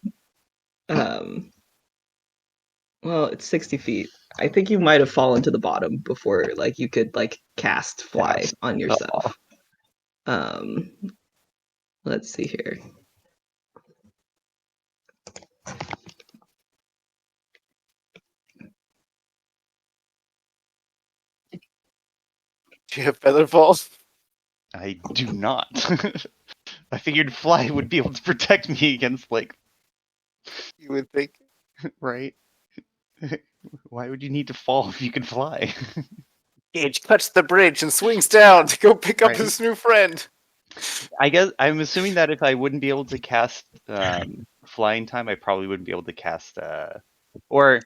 well, it's 60 feet. I think you might have fallen to the bottom before, like, you could like cast fly on yourself. Let's see here. Do you have feather falls? I do not. I figured fly would be able to protect me against, like... You would think. Right? Why would you need to fall if you can fly? Gage cuts the bridge and swings down to go pick up his new friend. I guess I'm assuming that if I wouldn't be able to cast flying time, I probably wouldn't be able to cast... Or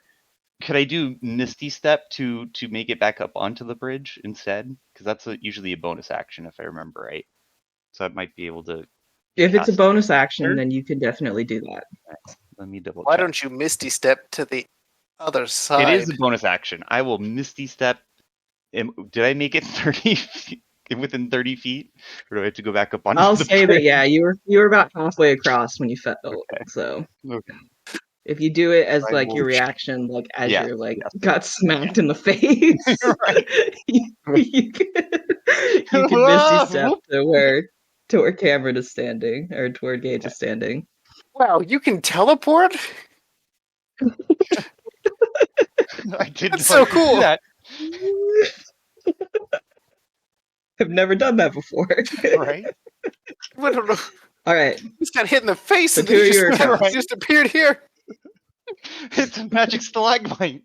could I do Misty Step to make it back up onto the bridge instead? Because that's usually a bonus action, if I remember right. So I might be able to... If it's a bonus action, then you can definitely do that. Right. Let me double check. Why don't you Misty Step to the other side? It is a bonus action. I will Misty Step. Did I make it 30 feet, within 30 feet? Or do I have to go back up onto I'll the say bridge? that, yeah, you were about halfway across when you fell. Okay. So Okay. if you do it as like your reaction, like as you're like got smacked in the face, you can Misty Step to where Cameron is standing, or toward Gage is standing. Wow, you can teleport? I did That's so cool. That. I've never done that before. Right? I don't know. All right. He just got hit in the face So and then he right. just appeared here. It's a magic stalagmite.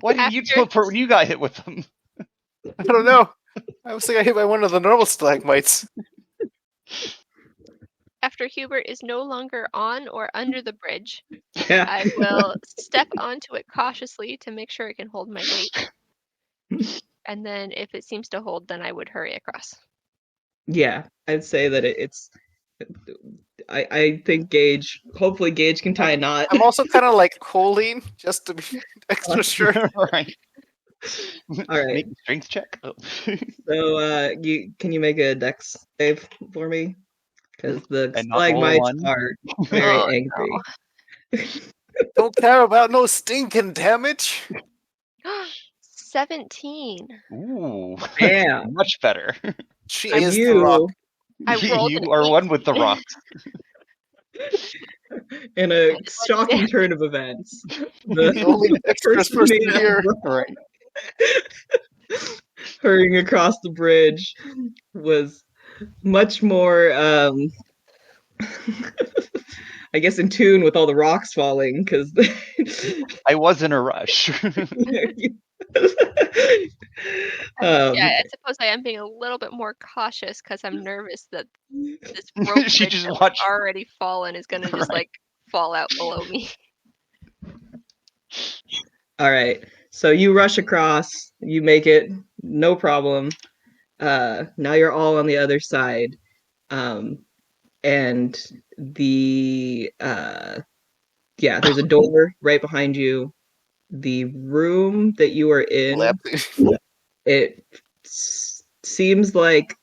Why did you teleport when you got hit with them? I don't know. I was got hit by one of the normal stalagmites. After Hubert is no longer on or under the bridge, Yeah. I will step onto it cautiously to make sure it can hold my weight. And then if it seems to hold, then I would hurry across. Yeah, I'd say that it's... I think hopefully Gage can tie a knot. I'm also kind of like holding, just to be extra sure. Right. All right. Make a strength check. Oh. So, can you make a dex save for me? Because the And not roll a stalagmites one? are very Oh, angry. Don't care about no stinking damage. no. 17. Ooh, Bam. much better. She And is the rock. I rolled You an are one with the 18. rocks. In a shocking turn of events, The only dexterous person made here. of rock Right. hurrying across the bridge was much more, I guess, in tune with all the rocks falling because. I was in a rush. Yeah, I suppose I am being a little bit more cautious because I'm nervous that this rope She bridge just that was watched. already fallen is going to just Right. like fall out below me. All right. So you rush across, you make it, no problem. Now you're all on the other side. And there's a door right behind you. The room that you are in, it seems like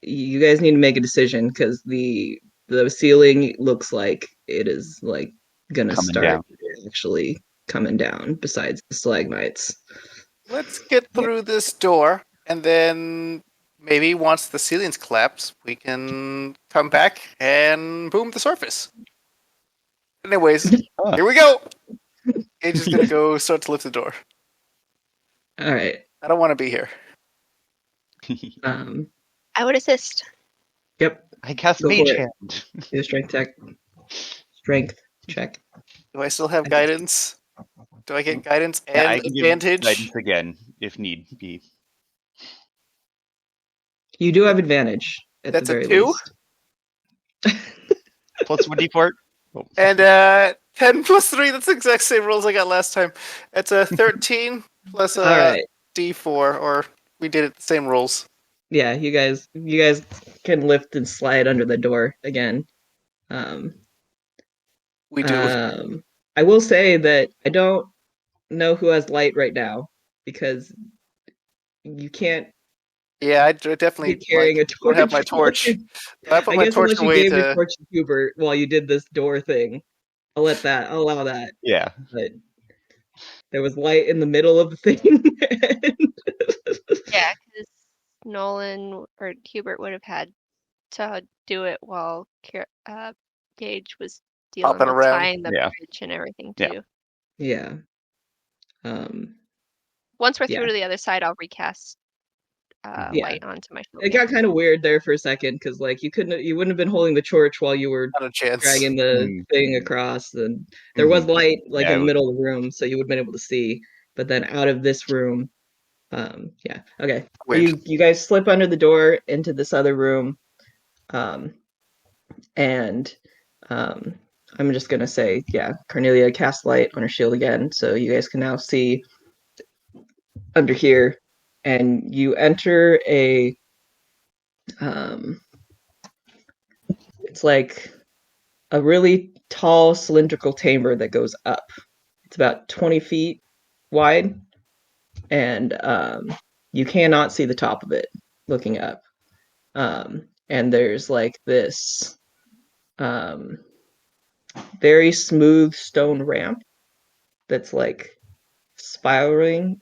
you guys need to make a decision because the ceiling looks like it is like gonna Coming start down. actually coming down besides the stalagmites. Let's get through this door, and then maybe once the ceilings collapse, we can come back and boom the surface. Anyways, here we go. Gage is gonna go start to lift the door. All right. I don't want to be here. I would assist. Yep. I cast Go Mage for it. Hand. Do a strength check. Do I still have guidance? Do I get guidance Yeah, I and can give advantage? guidance again if need be. You do have advantage at That's the a very 2? least. Plus 1d4. Oh. And 10 plus 3, that's the exact same rolls I got last time. It's a 13 plus a All right. D4, or we did it the same rolls. Yeah, you guys can lift and slide under the door again. We do. I will say that I don't know who has light right now because you can't Yeah, I definitely be carrying a torch. don't have my torch. I put I my guess torch unless you away gave your to. torch to Hubert while you did this door thing, I'll allow that. Yeah. But there was light in the middle of the thing. Yeah, because Nolan or Hubert would have had to do it while Gage was dealing Hopping with around. tying the Yeah. bridge and everything Yeah. too. Yeah. Once we're Yeah. through to the other side, I'll recast Yeah. light onto my shoulder. It got kind of weird there for a second because like you wouldn't have been holding the torch while you were Not a chance. dragging the thing across, and there was light like Yeah, in the middle of the room, so you would have been able to see. But then out of this room, yeah, okay. Weird. You guys slip under the door into this other room, and I'm just gonna say, yeah, Cornelia cast light on her shield again, so you guys can now see under here, and you enter a it's like a really tall cylindrical chamber that goes up. It's about 20 feet wide, and you cannot see the top of it looking up. And there's like this very smooth stone ramp that's like spiraling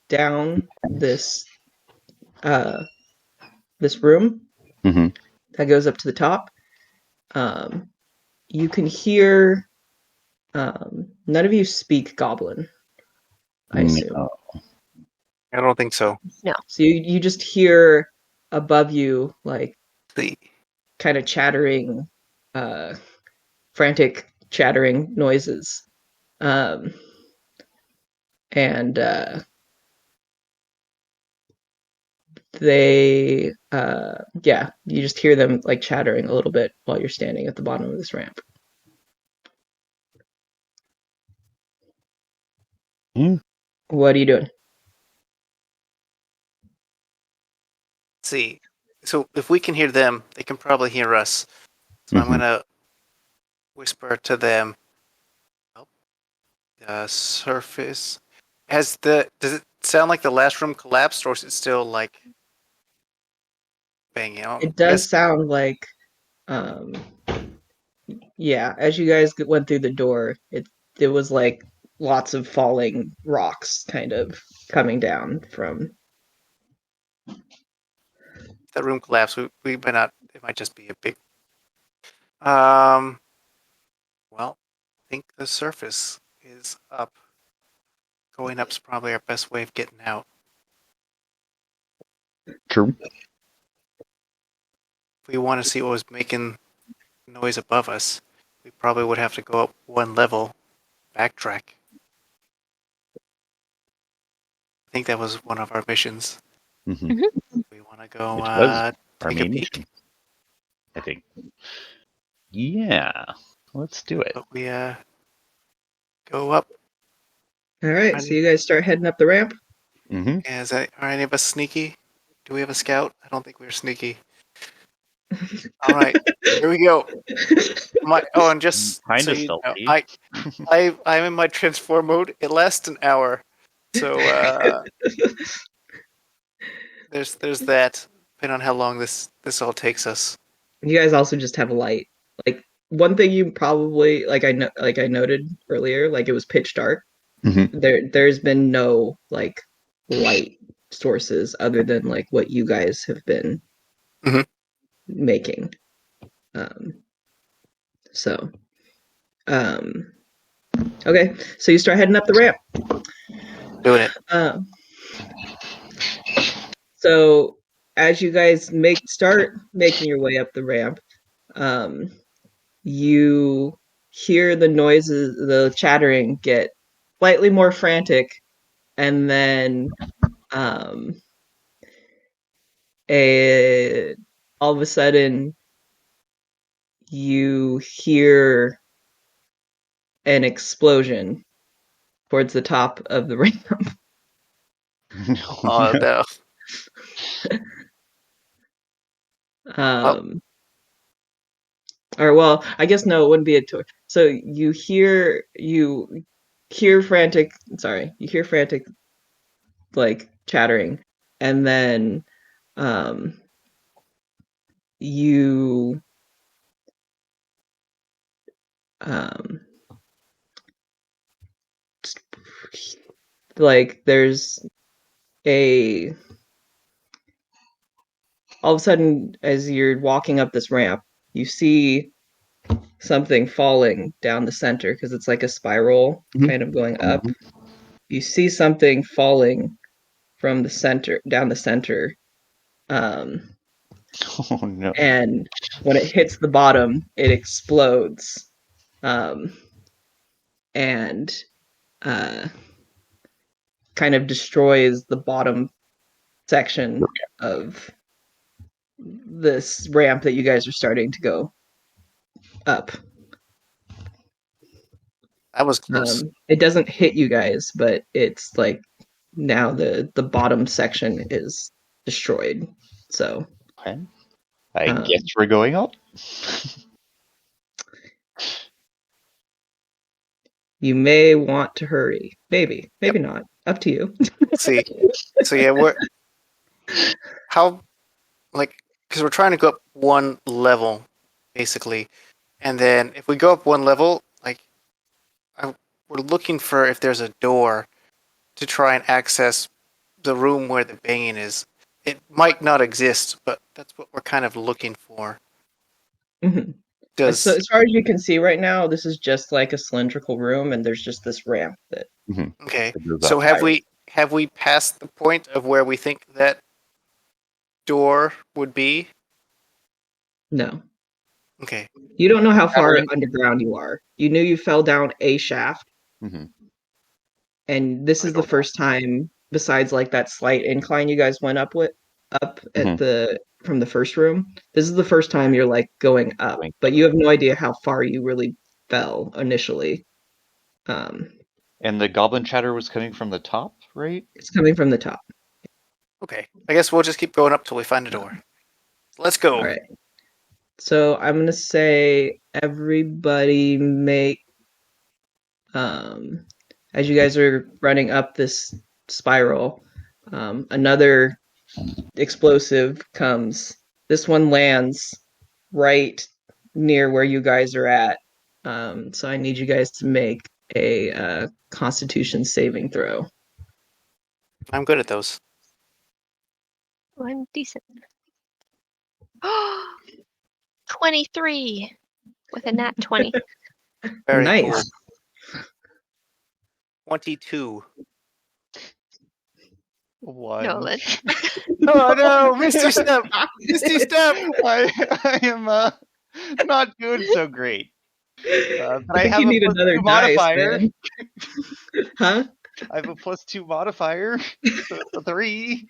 down this room that goes up to the top. You can hear none of you speak Goblin, I assume. No. I don't think so. No. So you just hear above you like See. kind of chattering, frantic chattering noises. And they you just hear them like chattering a little bit while you're standing at the bottom of this ramp. What are you doing? See. So if we can hear them, they can probably hear us. So I'm gonna whisper to them. The surface does it sound like the last room collapsed, or is it still like banging? It does sound like, yeah. As you guys went through the door, it was like lots of falling rocks, kind of coming down from. That room collapsed. We might not. It might just be a big. Well, I think the surface is up. Going up's probably our best way of getting out. True. If we want to see what was making noise above us, we probably would have to go up one level, backtrack. I think that was one of our missions. Mm-hmm. We want to go Which was our take a main peek. mission, I think. Yeah, let's do it. But we go up. All right, so you guys start heading up the ramp. Mm-hmm. Are any of us sneaky? Do we have a scout? I don't think we're sneaky. All right, here we go. And just Kind so of you know, stealthy. I'm in my transform mode. It lasts an hour, so there's that. Depending on how long this all takes us. You guys also just have a light. Like one thing you probably like I noted earlier, like it was pitch dark. Mm-hmm. There's been no like light sources other than like what you guys have been making. So okay, so you start heading up the ramp. Doing it. So as you guys start making your way up the ramp, you hear the noises, the chattering get slightly more frantic, and then all of a sudden you hear an explosion towards the top of the ramp. Oh no. Or well, I guess no, it wouldn't be a toy. So you hear frantic. Sorry, you hear frantic, like chattering, and then you like there's a all of a sudden as you're walking up this ramp, you see something falling down the center because it's like a spiral kind of going up. You see something falling from the center down the center. Oh no. And when it hits the bottom, it explodes. And kind of destroys the bottom section of this ramp that you guys are starting to go up. That was close. It doesn't hit you guys, but it's like now the bottom section is destroyed. So Okay. I guess we're going up. You may want to hurry. Maybe not. Up to you. See, so yeah, because we're trying to go up one level, basically, and then if we go up one level, we're looking for if there's a door to try and access the room where the banging is. It might not exist, but that's what we're kind of looking for. Mm-hmm. So as far as you can see right now, this is just like a cylindrical room, and there's just this ramp that. Okay. So have we passed the point of where we think that door would be? No. Okay. You don't know how far underground you are. You knew you fell down a shaft, and this is the first time, besides like that slight incline you guys went up from the first room. This is the first time you're like going up, but you have no idea how far you really fell initially. And the goblin chatter was coming from the top, right? It's coming from the top. Okay. I guess we'll just keep going up till we find a door. Let's go. All right. So I'm gonna say everybody make as you guys are running up this spiral, another explosive comes. This one lands right near where you guys are at. So I need you guys to make a Constitution saving throw. I'm good at those. Oh, I'm decent. 23 with a nat 20. Very Nice. cool. 22. One. Nolan. Oh no, Misty Step! Misty Step! I am not doing so great. But I think have you a need plus another 2 dice, modifier. man. Huh? I have a plus 2 modifier. So it's a 3.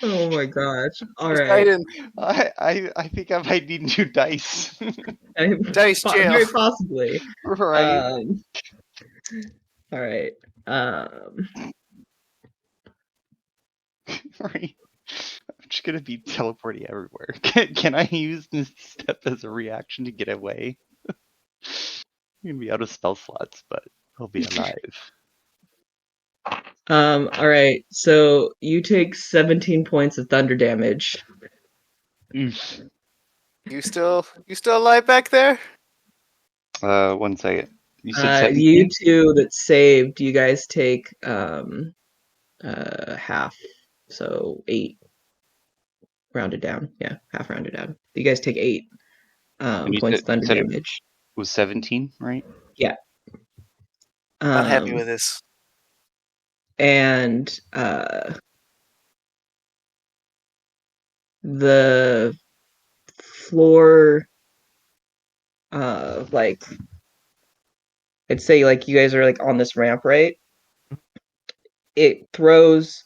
Oh my gosh. All Just right. Titan. I think I might need new dice. Dice jail. Very possibly. Right. All right. Right. I'm just gonna be teleporting everywhere. Can I use this step as a reaction to get away? I'm gonna be out of spell slots, but I'll be alive. All right. So you take 17 points of thunder damage. Oof. You still alive back there? 1 second. You said You 17? two that saved, you guys take half. So 8 rounded down. Yeah, half rounded down. You guys take 8 And you points of thunder said it damage. was 17, right? Yeah. Not happy with this. And the floor, like, I'd say, like, you guys are like on this ramp, right? It throws.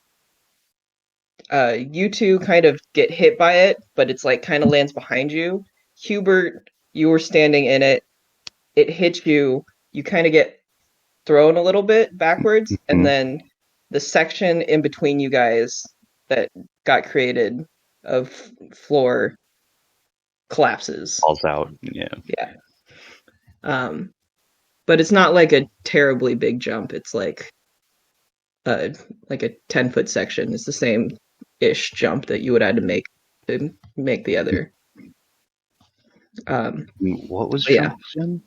You two kind of get hit by it, but it's like kind of lands behind you. Hubert, you were standing in it. It hits you. You kind of get thrown a little bit backwards, and then the section in between you guys that got created of floor collapses. Falls out. Yeah. Yeah. But it's not like a terribly big jump. It's like a 10-foot section. It's the same ish jump that you would have to make the other. What was yeah. jump again?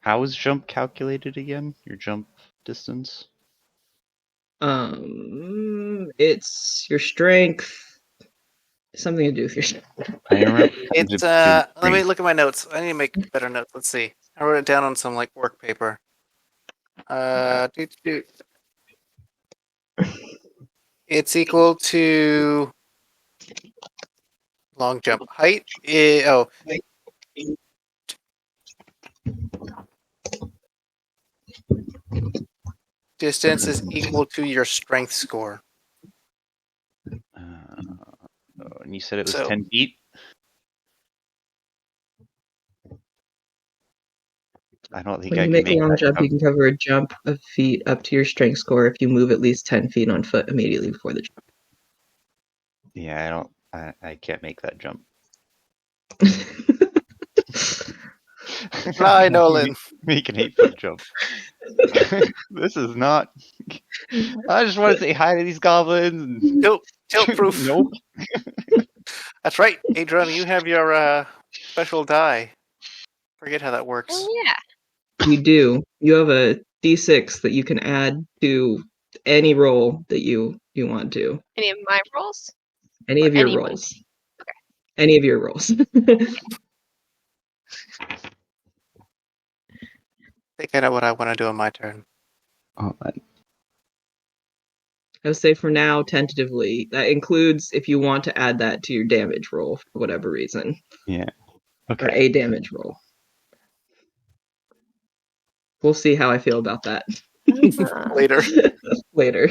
How is jump calculated again? Your jump distance? It's your strength. Something to do with your strength. I remember. It's let me look at my notes. I need to make better notes. Let's see. I wrote it down on some like work paper. It's equal to long jump height. Distance is equal to your strength score. And you said it was So- 10 feet? I don't think When I you can make a long that jump, you can cover a jump of feet up to your strength score if you move at least 10 feet on foot immediately before the jump. Yeah, I can't make that jump. Hi, Nolan. Make an 8-foot jump. This is not. I just want to say hi to these goblins. Tilt proof. Nope. That's right, Adrian. You have your special die. Forget how that works. Oh, yeah. You do. You have a d6 that you can add to any roll that you want to. Any of my rolls? Any Or of your anyone? rolls. Okay. Any of your rolls. I think I know what I want to do on my turn. Oh, I would say for now, tentatively, that includes if you want to add that to your damage roll for whatever reason. yeah. Or Okay. a damage roll. We'll see how I feel about that Later. later.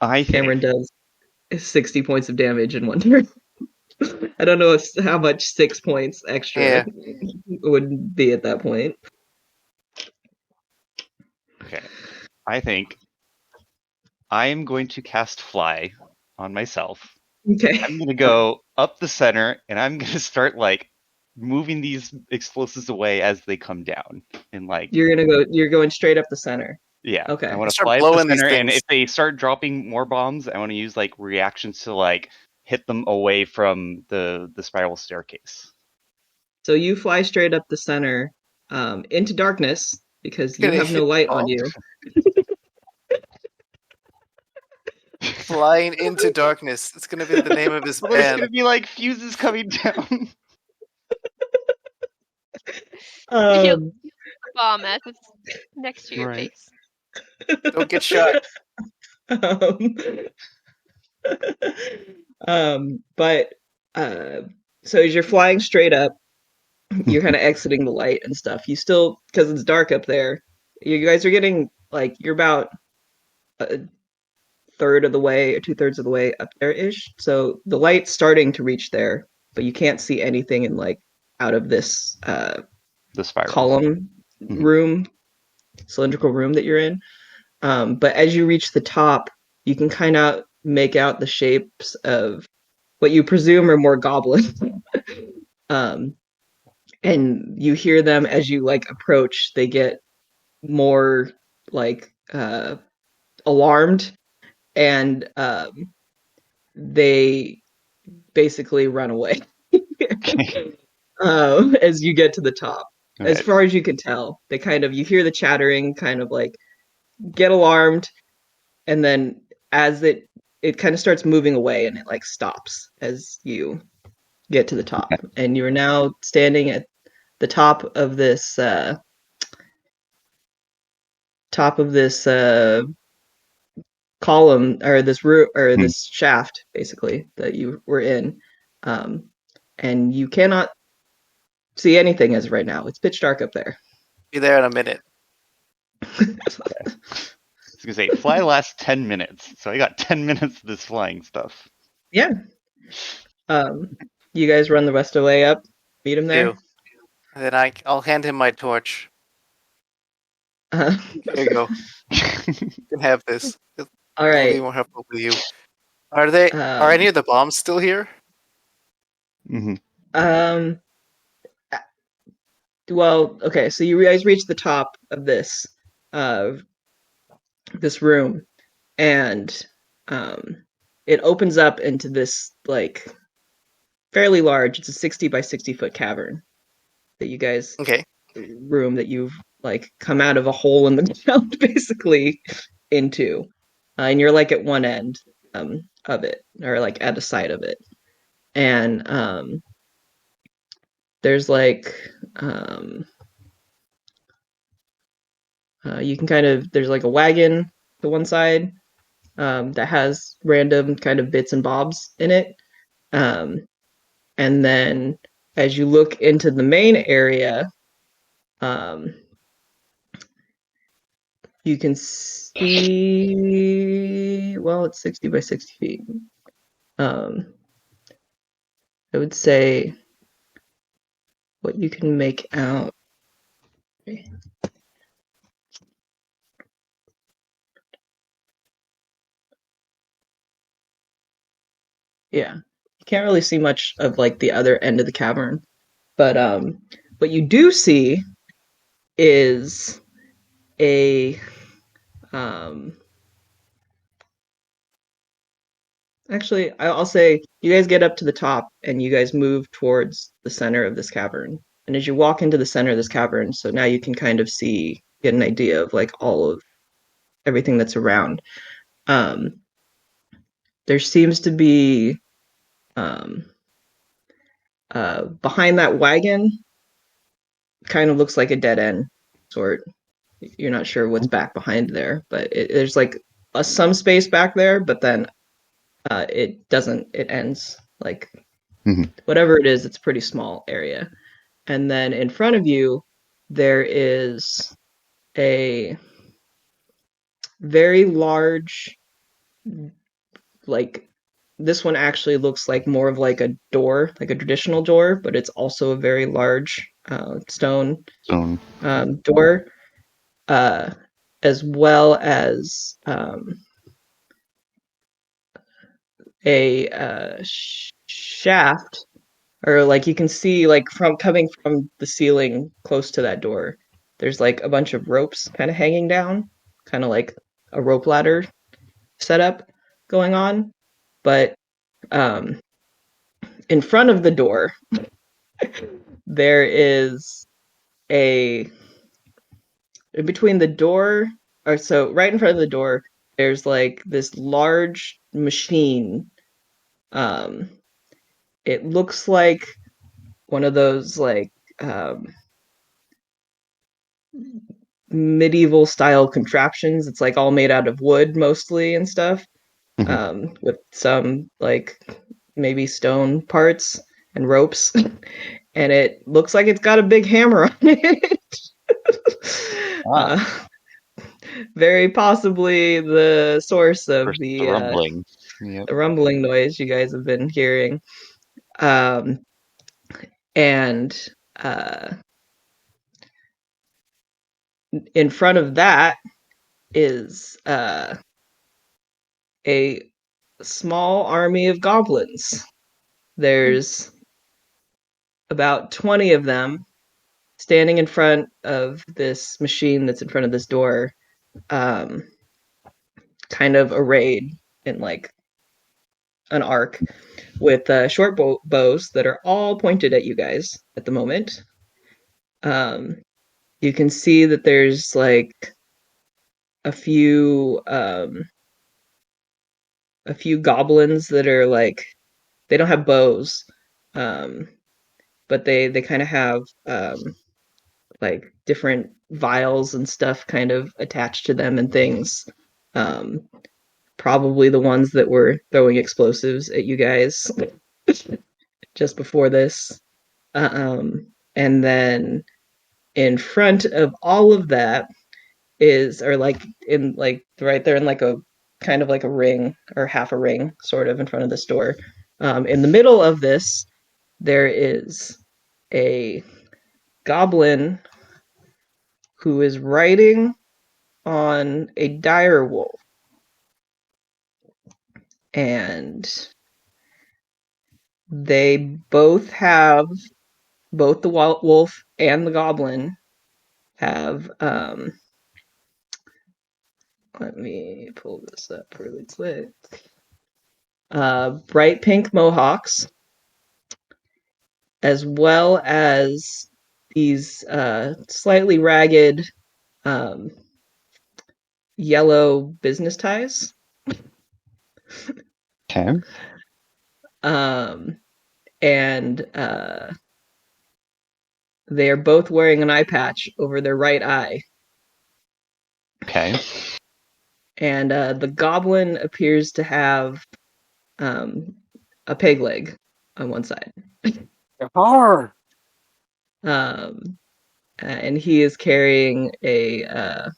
I think Cameron does 60 points of damage in one turn. I don't know how much 6 points extra would be at that point. Okay. I think I am going to cast Fly on myself. Okay. I'm gonna go up the center, and I'm gonna start like moving these explosives away as they come down, and like You're going straight up the center. yeah, Okay. I want to Start fly up the blowing these center, and things. if they start dropping more bombs, I want to use like reactions to like hit them away from the spiral staircase. So you fly straight up the center, into darkness because you Gonna have no hit light on bombs. you. Flying into darkness. It's gonna be the name of his Well, there's band. gonna be like fuses coming down. Um, Bomb as it's next to your Right. face. Don't get shot. um, but so as you're flying straight up, you're kind of exiting the light and stuff. You still, because it's dark up there, you guys are getting like you're about a third of the way or 2/3 of the way up there ish. So the light's starting to reach there, but you can't see anything in like out of this The spiral column room, cylindrical room that you're in. But as you reach the top, you can kind of make out the shapes of what you presume are more goblins. And you hear them as you like approach, they get more like alarmed, and they basically run away as you get to the top. As Right. far as you can tell, they kind of, you hear the chattering, kind of like get alarmed, and then as it kind of starts moving away, and it like stops as you get to the top, and you are now standing at the top of this column, or this room, or this shaft basically that you were in, and you cannot see anything as of right now. It's pitch dark up there. Be there in a minute. I was gonna say fly lasts 10 minutes, so I got 10 minutes of this flying stuff. Yeah. You guys run the rest of the way up, meet him there. And then I'll hand him my torch. There you go. You can have this. All I'll right. be more helpful with you. Are any of the bombs still here? Well, okay, so you guys reach the top of this room, and it opens up into this like fairly large, it's a 60 by 60 foot cavern that you guys room that you've like come out of a hole in the ground basically into, and you're like at one end of it, or like at the side of it, and there's like you can kind of, there's like a wagon to one side that has random kind of bits and bobs in it, and then as you look into the main area, you can see, well, it's 60 by 60 feet. I would say what you can make out. Yeah, you can't really see much of like the other end of the cavern, but what you do see is a actually, I'll say you guys get up to the top and you guys move towards the center of this cavern. And as you walk into the center of this cavern, so now you can kind of get an idea of like all of everything that's around. There seems to be behind that wagon, kind of looks like a dead end sort. You're not sure what's back behind there, but there's like some space back there, but then it doesn't, it ends like whatever it is, it's a pretty small area. And then in front of you, there is a very large, like, this one actually looks like more of like a door, like a traditional door, but it's also a very large stone door, as well as a shaft, or like you can see like from coming from the ceiling close to that door. There's like a bunch of ropes kind of hanging down, kind of like a rope ladder setup going on. But um, in front of the door, there is a in between the door, or so right in front of the door, there's like this large machine. Um, it looks like one of those like um, medieval style contraptions. It's like all made out of wood mostly and stuff, with some like maybe stone parts and ropes. And it looks like it's got a big hammer on it. Very possibly the source of the rumbling. The rumbling noise you guys have been hearing. And in front of that is a small army of goblins. There's about 20 of them standing in front of this machine that's in front of this door, kind of arrayed in like an arc with short bows that are all pointed at you guys at the moment. You can see that there's like a few goblins that are like, they don't have bows, but they kind of have like different vials and stuff kind of attached to them and things. Probably the ones that were throwing explosives at you guys just before this. And then in front of all of that is, or like in like right there in like a kind of like a ring or half a ring sort of in front of this door. In the middle of this, there is a goblin who is riding on a dire wolf. And they both the wolf and the goblin have, let me pull this up really quick. Bright pink mohawks, as well as these slightly ragged yellow business ties. Okay. And they are both wearing an eye patch over their right eye. Okay. And the goblin appears to have a peg leg on one side. And he is carrying a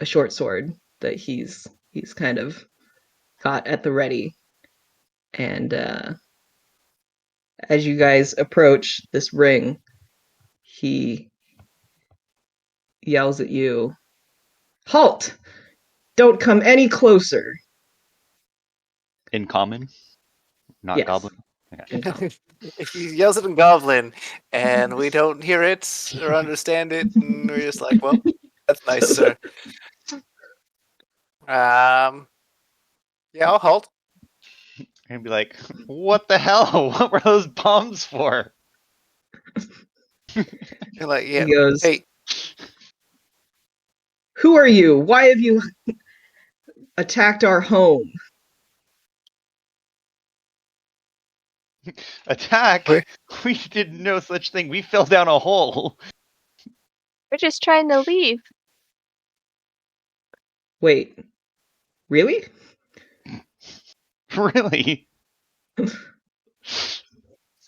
short sword that he's kind of got at the ready. And as you guys approach this ring, he yells at you, "Halt! Don't come any closer." In common? Not Yes. goblin? Okay. If he yells it in Goblin and we don't hear it or understand it, and we're just like, well, that's nice, sir. Yeah, I'll halt. And be like, what the hell? What were those bombs for? You're like, yeah, He goes, hey, "Who are you? Why have you attacked our home?" Attack? Wait. We didn't know such thing. We fell down a hole. We're just trying to leave. Wait, really? Really?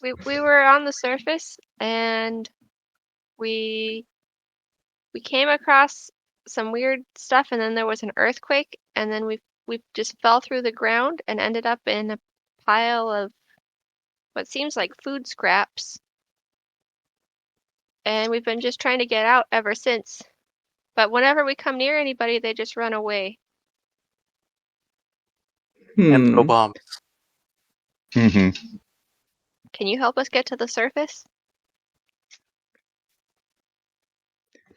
We were on the surface and we came across some weird stuff, and then there was an earthquake, and then we just fell through the ground and ended up in a pile of what seems like food scraps. And we've been just trying to get out ever since. But whenever we come near anybody, they just run away. and throw bombs. Mm-hmm. Can you help us get to the surface?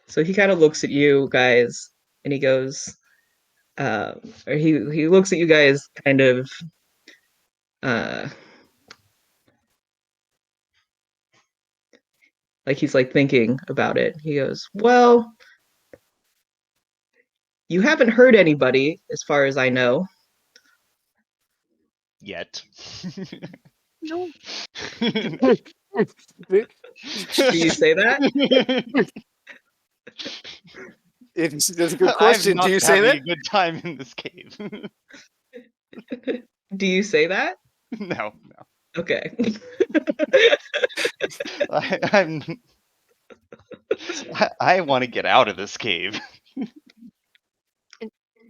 So he kind of looks at you guys, and he goes, or he looks at you guys kind of, like he's like thinking about it. He goes, "Well, you haven't hurt anybody, as far as I know." Yet. No. Do you say that? That's a good question. I'm Do you not say having that? a good time in this cave. Do you say that? No. Okay. I want to get out of this cave.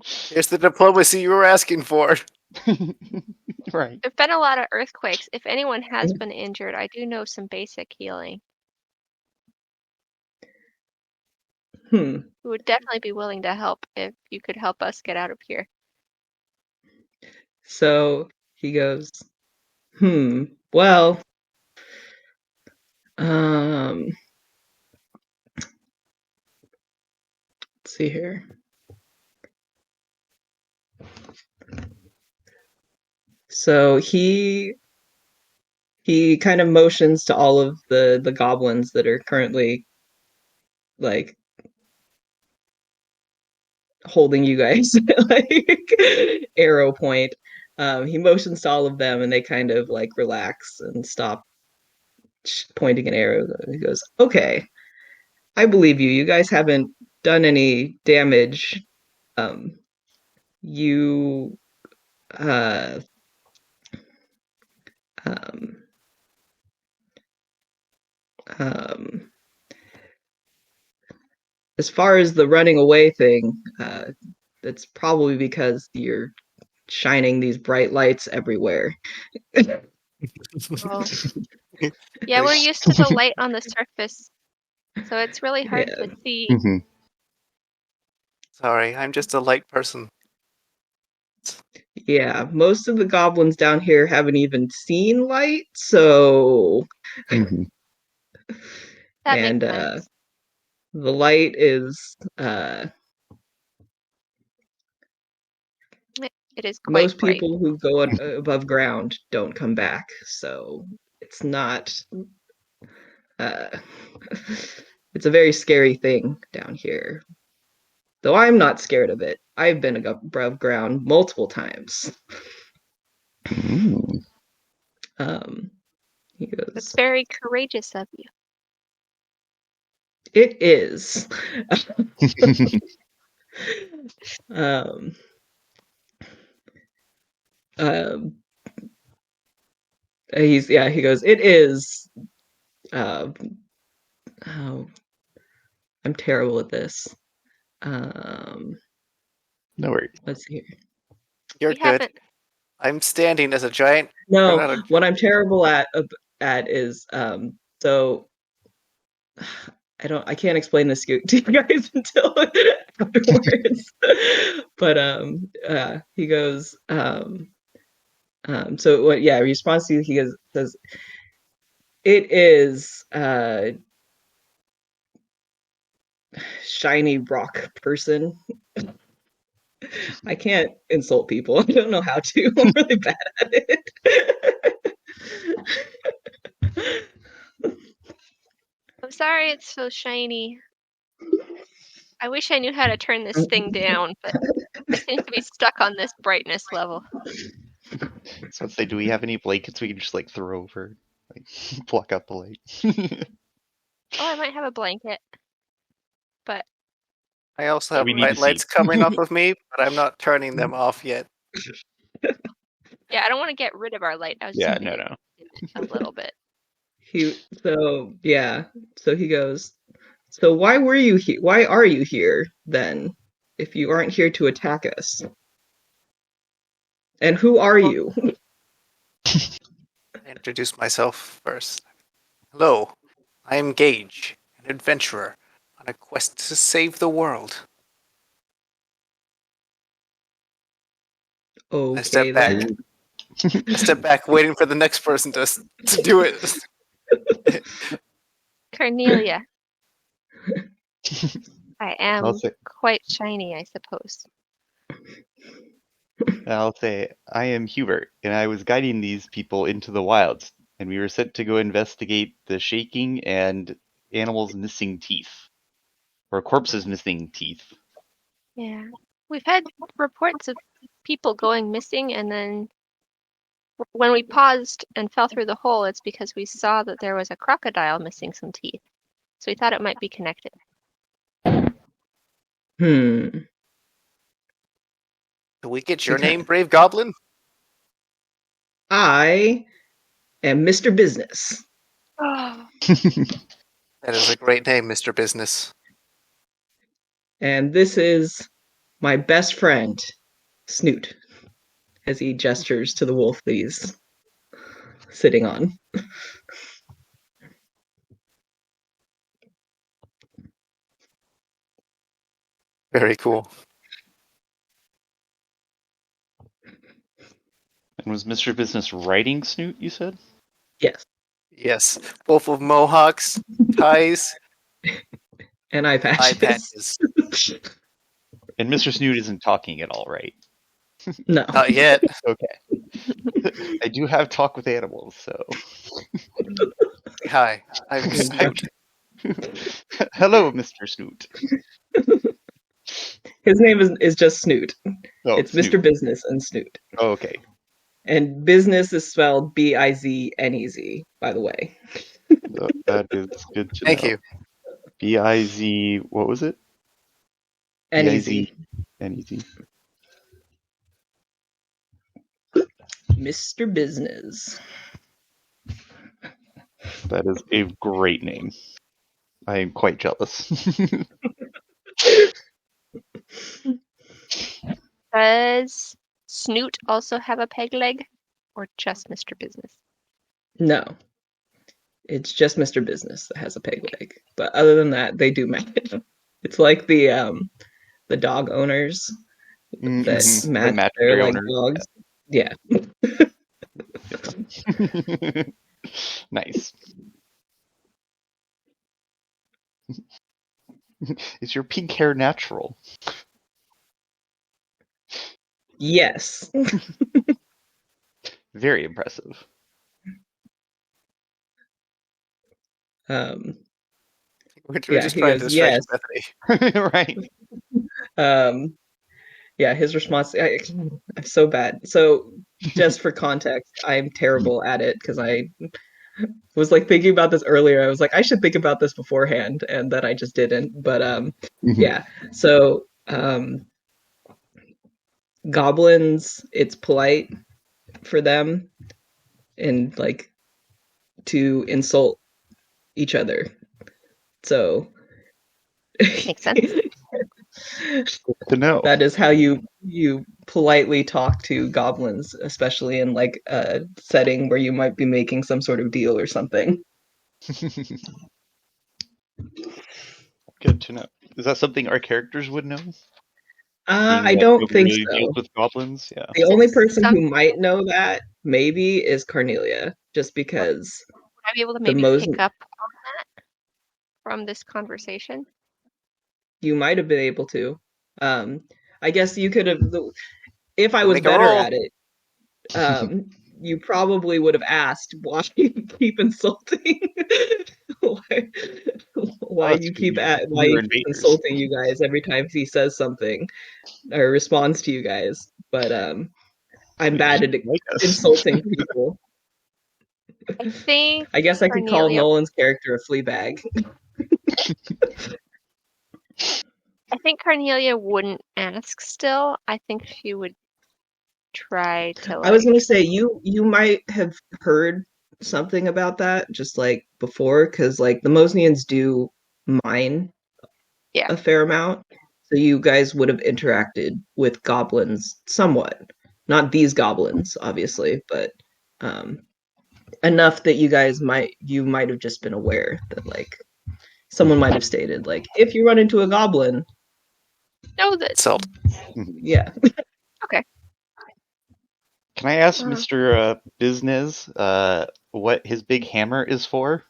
Here's the diplomacy you were asking for. Right. There've been a lot of earthquakes. If anyone has been injured, I do know some basic healing. We would definitely be willing to help if you could help us get out of here. So he goes, well, let's see here. So he kind of motions to all of the goblins that are currently like holding you guys like arrow point. He motions to all of them, and they kind of like relax and stop pointing an arrow. He goes, "Okay, I believe you. You guys haven't done any damage. You uh um um as far as the running away thing, that's probably because you're shining these bright lights everywhere." Oh. Yeah, we're used to the light on the surface, so it's really hard Yeah. to see. Mm-hmm. Sorry, I'm just a light person. Yeah, most of the goblins down here haven't even seen light, so Mm-hmm. That and makes sense. the light is It is quite most bright. people who go above ground don't come back, so it's not uh it's a very scary thing down here. Though I'm not scared of it. I've been above ground multiple times. Mm. He goes, That's very courageous of you. "It is." um, um, he goes, "It is." Oh, I'm terrible at this. No worries. Let's see here. You're We good. haven't. I'm standing as a giant. No, what I'm terrible at is so I can't explain this to you guys until afterwards. But he goes so what yeah, response to you, he says, "It is shiny rock person." I can't insult people. I don't know how to. I'm really bad at it. I'm sorry it's so shiny. I wish I knew how to turn this thing down, but I seem to be stuck on this brightness level. So let's say, do we have any blankets we can just like throw over, like pluck out the light? Oh, I might have a blanket, but I also have We need bright to lights see. coming off of me, but I'm not turning them off yet. yeah, I don't want to get rid of our light. I was Yeah, just no. gonna dim it a little bit. So he goes, "So why were you here? Why are you here then, if you aren't here to attack us? And who are you?" I introduce myself first. Hello, I am Gage, an adventurer on a quest to save the world. Okay, step back. then. I step back, waiting for the next person to do it. Cornelia. I am I'll say, quite shiny, I suppose. I am Hubert, and I was guiding these people into the wilds, and we were sent to go investigate the shaking and animals missing teeth, or corpses missing teeth. Yeah. We've had reports of people going missing, and then when we paused and fell through the hole, it's because we saw that there was a crocodile missing some teeth. So we thought it might be connected. Hmm. Do we get your Okay. name, Brave Goblin? I am Mr. Business. Oh. That is a great name, Mr. Business. And this is my best friend, Snoot, as he gestures to the wolf that he's sitting on. Very cool. And was Mr. Business riding Snoot, you said? Yes. Yes, both with mohawks, ties, And eye eye patches. patches. And Mr. Snoot isn't talking at all, right? No. Not yet. Okay. I do have talk with animals, so. Hi, I'm Snoot. Hello, Mr. Snoot. His name is just Snoot. Oh, It's Snoot. Mr. Business and Snoot. Oh, okay. And business is spelled Biznez, by the way. That is good to Thank know. you. B-I-Z, what was it? Nez. N-E-Z. Mr. Business. That is a great name. I am quite jealous. Does Snoot also have a peg leg? Or just Mr. Business? No. It's just Mr. Business that has a peg leg. But other than that, they do match. It's like the dog owners that Mhm. match match their their like owners. dogs. Yeah. Nice. Is your pink hair natural? Yes. Very impressive. We're Yeah, just he trying goes, to distract yes. Bethany. Right. Yeah, his response, I'm so bad. So just for context, I'm terrible at it because I was like thinking about this earlier. I was like, I should think about this beforehand, and then I just didn't. But yeah. So goblins, it's polite for them and like to insult each other. So Makes sense. To know. that is how you politely talk to goblins, especially in like a setting where you might be making some sort of deal or something. Good to know. Is that something our characters would know? I don't think Really so. deals with goblins, yeah. The only person who might know that maybe is Cornelia, just because Would I be able to the maybe most pick up on that from this conversation? you might have been able to. I guess you could have, if I was Make a better roll. at it, you probably would have asked why you keep insulting, why you keep insulting you guys every time he says something or responds to you guys. But I'm bad at insulting people. I guess I could call Cornelia- Nolan's character a Fleabag. I think Cornelia wouldn't ask still. I think she would try to I was gonna say you might have heard something about that just like before, because like the Mosnians do mine a fair amount. So you guys would have interacted with goblins somewhat. Not these goblins, obviously, but enough that you might have just been aware that like someone might have stated like if you run into a goblin, know that. Salt. Yeah. Okay. Can I ask Oh. Mr. Business what his big hammer is for,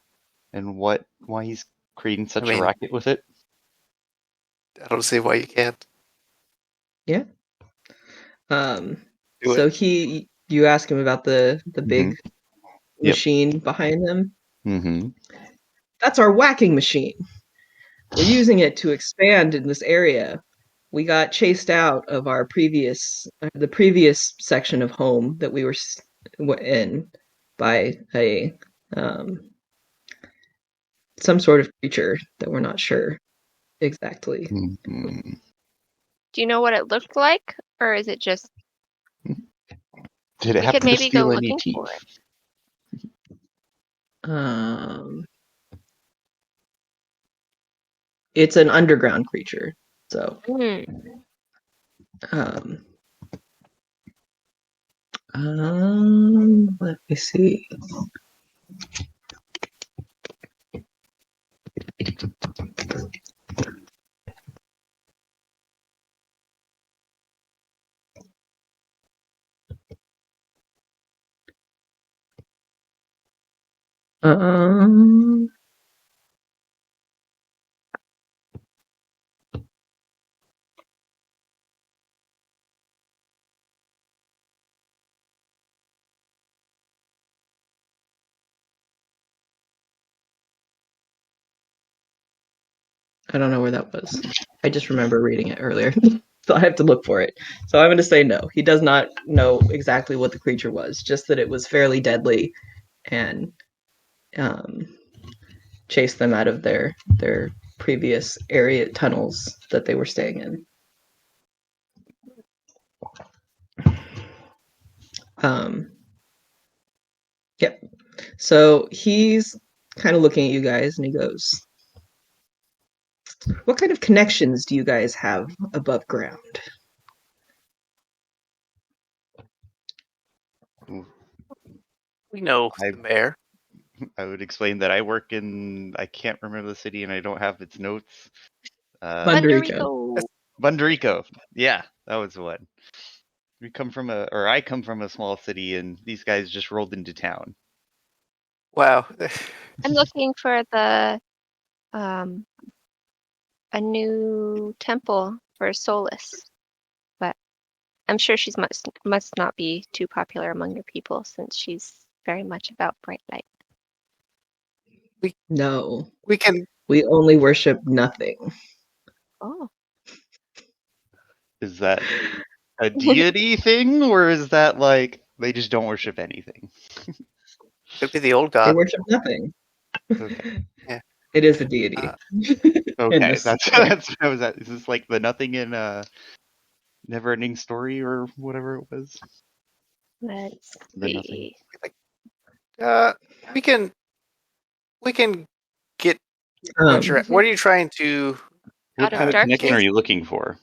and why he's creating such a mean- racket with it? I don't see why you can't Yeah. do So it. you ask him about the big Yep. machine behind him. Mm-hmm. That's our whacking machine. We're using it to expand in this area. We got chased out of our the previous section of home that we were in by a some sort of creature that we're not sure exactly. Mm-hmm. Do you know what it looked like, or is it just Did it we happen could to maybe go steal any looking teeth? for it? It's an underground creature, so Hmm. let me see. I don't know where that was. I just remember reading it earlier. So I have to look for it. So I'm going to say no. He does not know exactly what the creature was, just that it was fairly deadly and chased them out of their previous area tunnels that they were staying in. Yep. So he's kind of looking at you guys and he goes, "What kind of connections do you guys have above ground?" We know I- the mayor. I would explain that I work in, I can't remember the city and I don't have its notes. Bunderico. Bunderico. Yeah, that was the one. I come from a small city and these guys just rolled into town. Wow. I'm looking for the a new temple for Solus, but I'm sure she must not be too popular among your people since she's very much about bright light. No, We can. we only worship nothing. Oh, Is that a deity thing, or is that like they just don't worship anything? Could be the old They god. worship nothing. Okay. Yeah. It is a deity. Okay, that's what I was at. Is this like the nothing in Never-Ending Story or whatever it was? let's The nothing. see. We can. We can get. Um, What are you trying to? What Out of kind of darkness? connection are you looking for?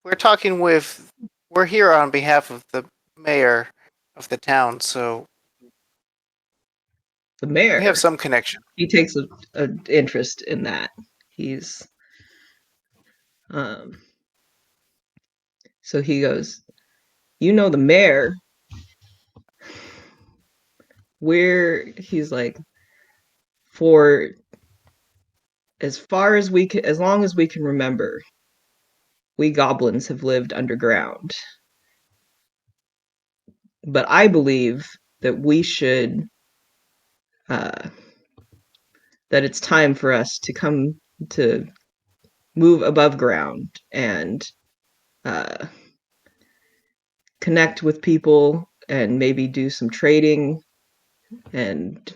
We're talking with. We're here on behalf of the mayor of the town, so the mayor. we have some connection. He takes a interest in that. He's so he goes, "You know the mayor." He's like, for as far as as long as we can remember, we goblins have lived underground. But I believe that we should that it's time for us to come to move above ground and connect with people and maybe do some trading and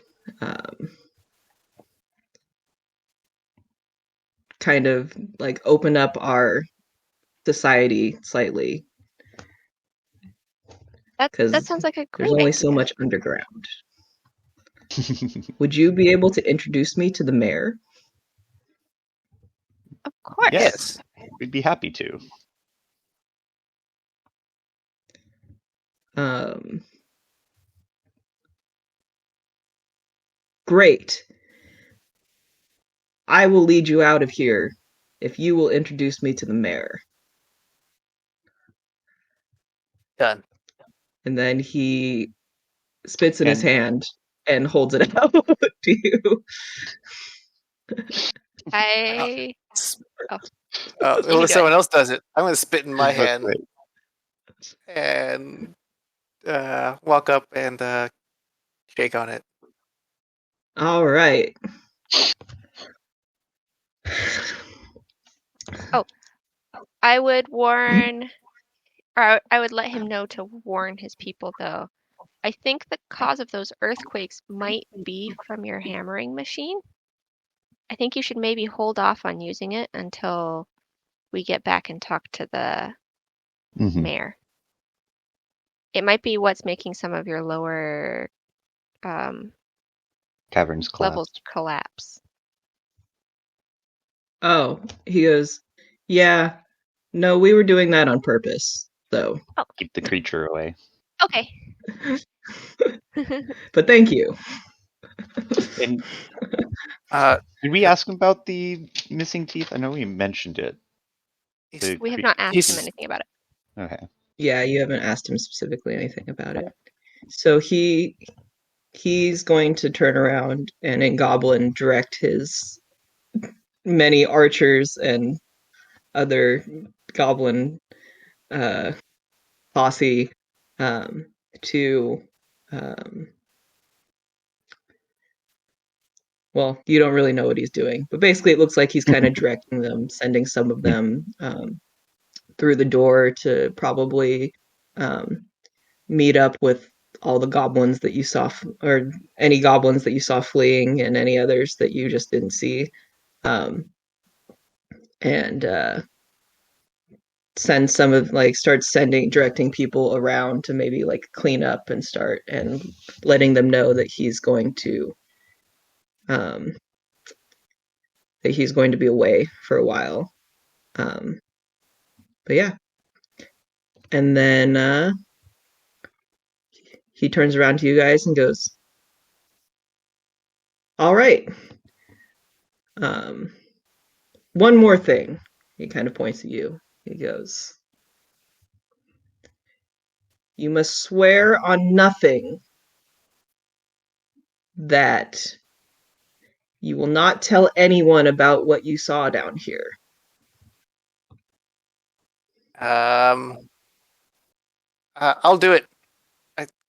kind of like open up our society slightly. That sounds like a great There's only idea. so much underground. Would you be able to introduce me to the mayor? Of course. Yes. We'd be happy to. Great. I will lead you out of here if you will introduce me to the mayor. Done. And then he spits in his And- hand and holds it out to you. I Well, do someone it. else does it. I'm going to spit in my That's hand right. and walk up and shake on it. All right. I would warn, or I would let him know to warn his people, though. I think the cause of those earthquakes might be from your hammering machine. I think you should maybe hold off on using it until we get back and talk to the Mhm. mayor. It might be what's making some of your lower Caverns levels collapsed. collapse. Oh, he goes, yeah, no, we were doing that on purpose. So, Keep the creature away. Okay. but thank you. And Uh, did we ask him about the missing teeth? I know we mentioned it. he's, We have not asked He's- him anything about it. Okay. Yeah, you haven't asked him specifically anything about it. So he's going to turn around and in Goblin direct his many archers and other Goblin posse to well, you don't really know what he's doing, but basically it looks like he's kind of directing them, sending some of them through the door to probably meet up with all the goblins that you saw, or any goblins that you saw fleeing, and any others that you just didn't see, and send some of start directing people around to maybe clean up and start and letting them know that he's going to be away for a while. But yeah, and then he turns around to you guys and goes, all right. One more thing. He kind of points at you. He goes, you must swear on nothing that you will not tell anyone about what you saw down here. I'll do it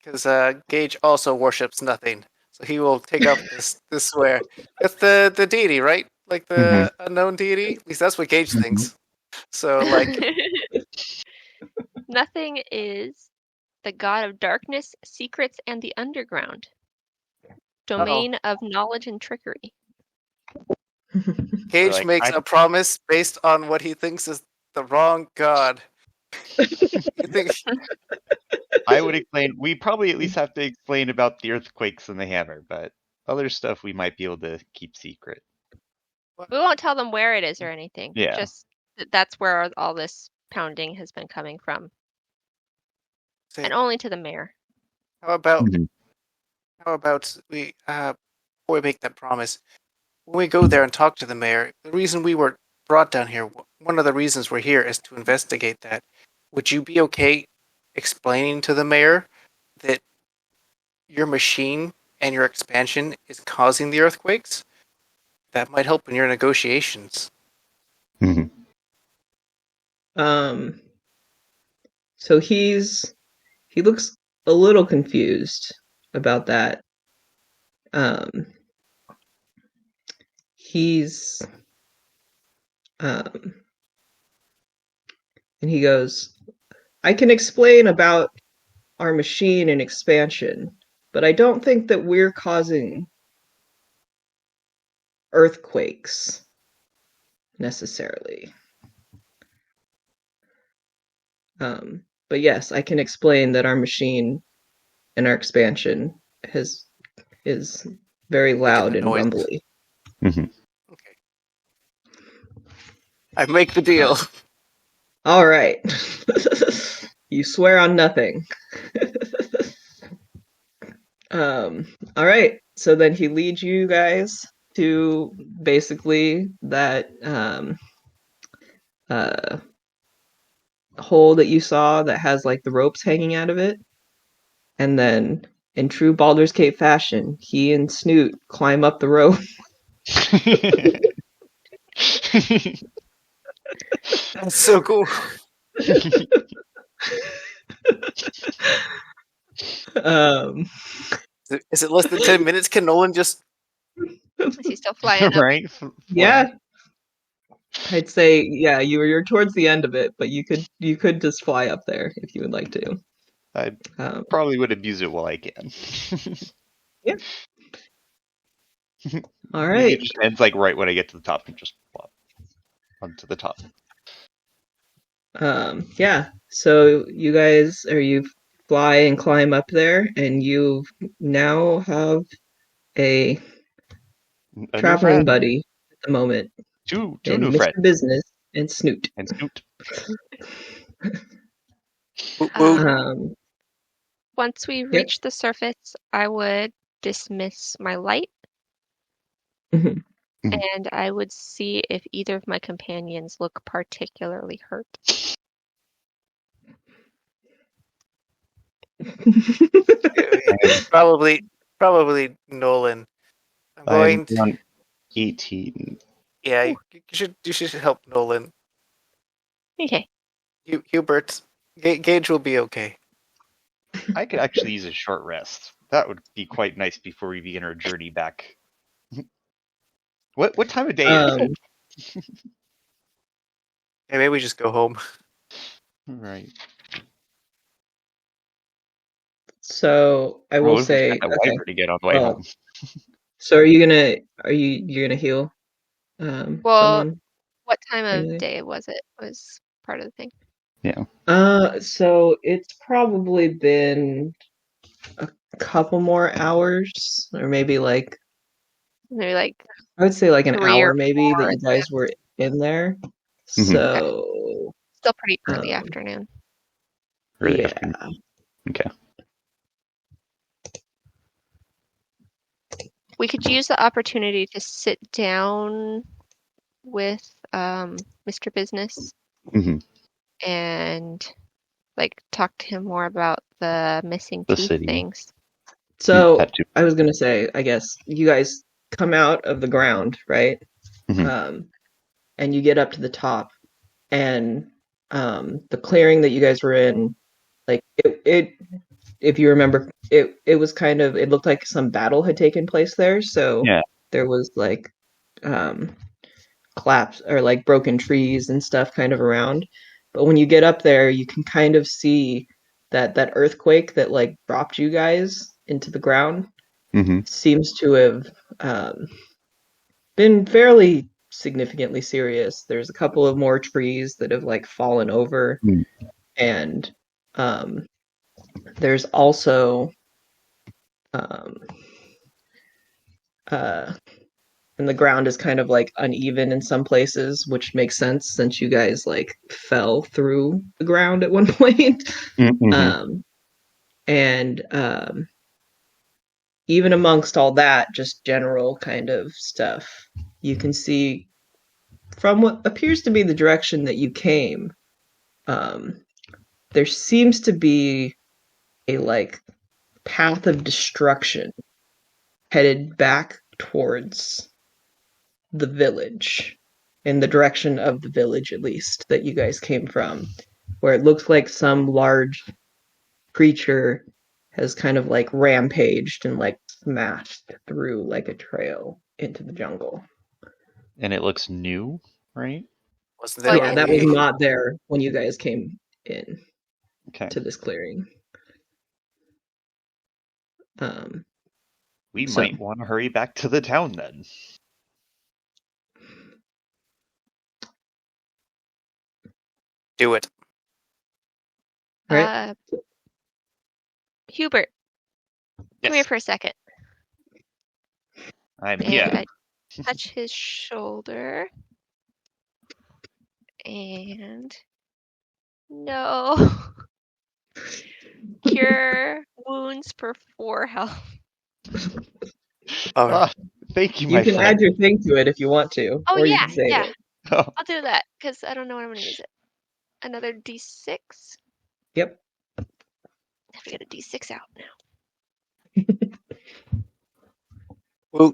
because Gage also worships nothing, so he will take up this swear. It's the deity, right? Like the unknown deity. At least that's what Gage thinks. So Nothing is the god of darkness, secrets, and the underground. Domain of knowledge and trickery. Gage Like, makes a promise based on what he thinks is the wrong god. You think I would explain. We probably at least have to explain about the earthquakes and the hammer, but other stuff we might be able to keep secret. We won't tell them where it is or anything. Yeah. Just that's where all this pounding has been coming from. And only to the mayor. How about Mhm. we before we make that promise, when we go there and talk to the mayor, the reason we were brought down here, one of the reasons we're here is to investigate that. Would you be okay explaining to the mayor that your machine and your expansion is causing the earthquakes? That might help in your negotiations. Mhm. So he looks a little confused about that. He's and he goes, I can explain about our machine and expansion, but I don't think that we're causing earthquakes necessarily. But yes, I can explain that our machine and our expansion is very loud and noise. rumbly. Mhm. Okay. I make the deal. All right. You swear on nothing. All right. So then he leads you guys to basically that hole that you saw that has the ropes hanging out of it. and then, in true Baldur's Gate fashion, he and Snoot climb up the rope. That's so cool. Um, Is it less than 10 minutes? Can Nolan just... Is he still flying up? Right? yeah, I'd say you're towards the end of it, but you could just fly up there if you would like to. I Um, probably would abuse it while I can. all Maybe right. it just ends like right when I get to the top and just plop onto the top. Yeah. So you fly and climb up there, and you now have a A new traveling friend. buddy at the moment, Two and new Mr. friends. Business and Snoot. And Snoot. Um, Once we Yep. reach the surface, I would dismiss my light, mhm. and I would see if either of my companions look particularly hurt. Probably Nolan. I'm going to... on 18. Yeah, you should help Nolan. Okay. Hubert, Gage will be okay. I could actually use a short rest. That would be quite nice before we begin our journey back. What time of day is it? Hey, maybe we just go home. Right. So I will say, the okay. wyvern to get on the way Oh. home. So you're gonna heal? Well, Someone? what time of Anything? day was it? Was part of the thing. So it's probably been a couple more hours, or maybe like Maybe like I would say like an 3 or hour maybe 4 that you guys were in there. Mhm. So still pretty early afternoon. Really yeah. afternoon. Okay. We could use the opportunity to sit down with Mr. Business Mhm. and like talk to him more about the missing The teeth city. things. So That too. I was gonna say, I guess you guys come out of the ground, right? Mhm. And you get up to the top, and the clearing that you guys were in, like it if you remember, it was kind of, it looked like some battle had taken place there. So Yeah. there was like collapse or like broken trees and stuff kind of around. But when you get up there, you can kind of see that earthquake that like dropped you guys into the ground Mhm. seems to have been fairly significantly serious. There's a couple of more trees that have like fallen over, Mm. and there's also and the ground is kind of like uneven in some places, which makes sense since you guys like fell through the ground at one point. Mhm. And even amongst all that, just general kind of stuff, you can see from what appears to be the direction that you came, there seems to be a like path of destruction headed back towards the village, in the direction of the village at least that you guys came from, where it looks like some large creature has kind of like rampaged and like smashed through like a trail into the jungle. And it looks new, right? Wasn't Well, there? Yeah, that was not there when you guys came in Okay. to this clearing. We So- might want to hurry back to the town then. Do it. Right. Hubert, come here Yes, for a second. I'm And here. I touch his shoulder. And no. Cure wounds for 4 health. Oh, Ah, thank you, You my can friend. add your thing to it if you want to. Oh or you yeah, can save yeah. it. Oh, I'll do that because I don't know when I'm gonna use it. Another D6. Yep. have to get a D6 out now. Well,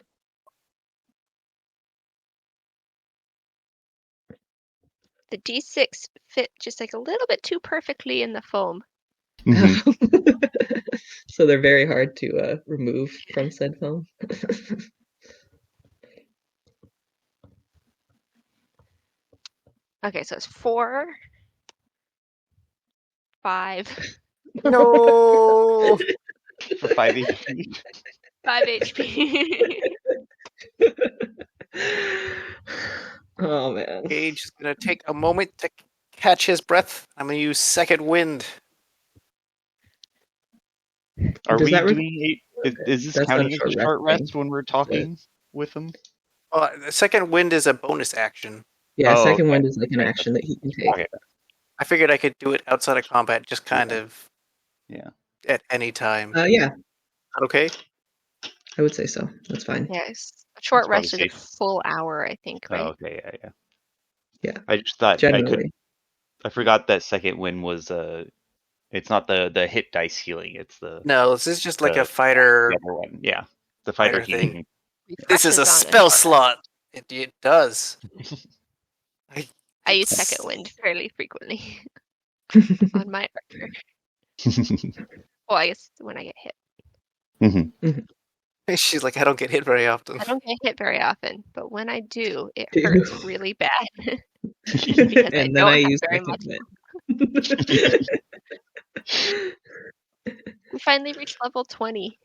The D6 fit just like a little bit too perfectly in the foam. So they're very hard to remove from said foam. Okay, so it's 4, 5, no. For 5 HP. 5 HP. Oh man. Gage is gonna take a moment to catch his breath. I'm gonna use second wind. Are Does we that doing is this That's not a counting as a short short rest rest when we're talking with them? The second wind is a bonus action. Yeah, Oh, second okay. wind is like an action that he can take. Okay. I figured I could do it outside of combat, just kind of Yeah. at any time. Yeah, Okay. I would say so. That's fine. Yes. A short That's probably rest is a safe. full hour, I think, right? Oh, okay, yeah. Yeah. I just thought Generally. I forgot that second win was it's not the hit dice healing, it's the No, this is just like a the fighter. other one. Yeah. The fighter Fighter thing. healing. This is a Refreshes on spell short slot. It does. rest. I use second wind fairly frequently on my archer. Well, I guess when I get hit. She's like, I don't get hit very often. I don't get hit very often, but when I do, it Do you? hurts really bad. Because I And then don't I have use very second much. wind. We finally reached level 20.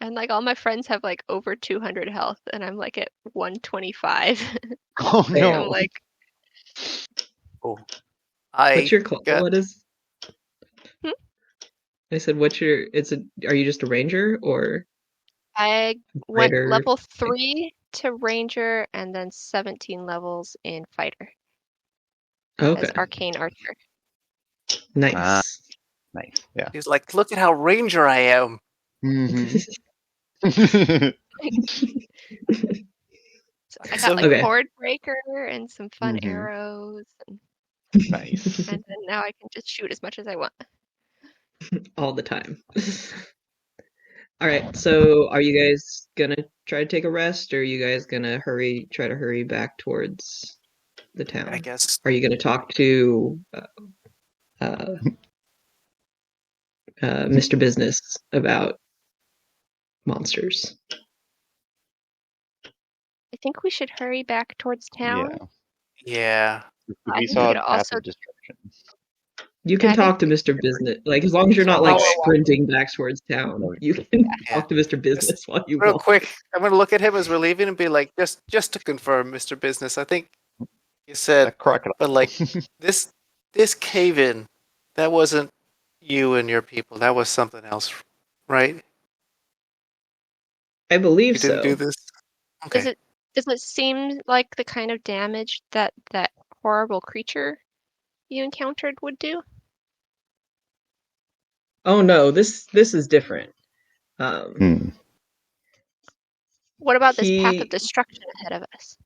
And like all my friends have like over 200 health, and I'm like at 125. Oh Damn. no. I'm like, Oh. What's your class? got- What is? Hmm? I said, what's your? Are you just a ranger or I went fighter? level 3 to ranger and then 17 levels in fighter Okay, as arcane archer. nice. Ah. Nice. Yeah. He's like, look at how ranger I am. Mm-hmm. So I got So- like Okay. cord breaker and some fun Mhm. arrows, Nice. and then now I can just shoot as much as I want. All the time. All right, so are you guys gonna try to take a rest, or are you guys gonna try to hurry back towards the town? I guess. Are you gonna talk to Mr. Business about monsters? I think we should hurry back towards town. Yeah. I We think saw we a could path also- of destruction. You can Yeah, I think talk to Mr. Business, like as long as you're not like Okay. sprinting back towards town. You can Yeah. talk to Mr. Business while you Real walk. quick, I'm gonna look at him as we're leaving and be like, just to confirm, Mr. Business, I think you said, A crocodile. but like this cave-in, that wasn't you and your people. That was something else, right? I believe You didn't so. do this. Okay. Does it seem like the kind of damage that that horrible creature you encountered would do? Oh no, this is different. Hmm. What about this path He- of destruction ahead of us?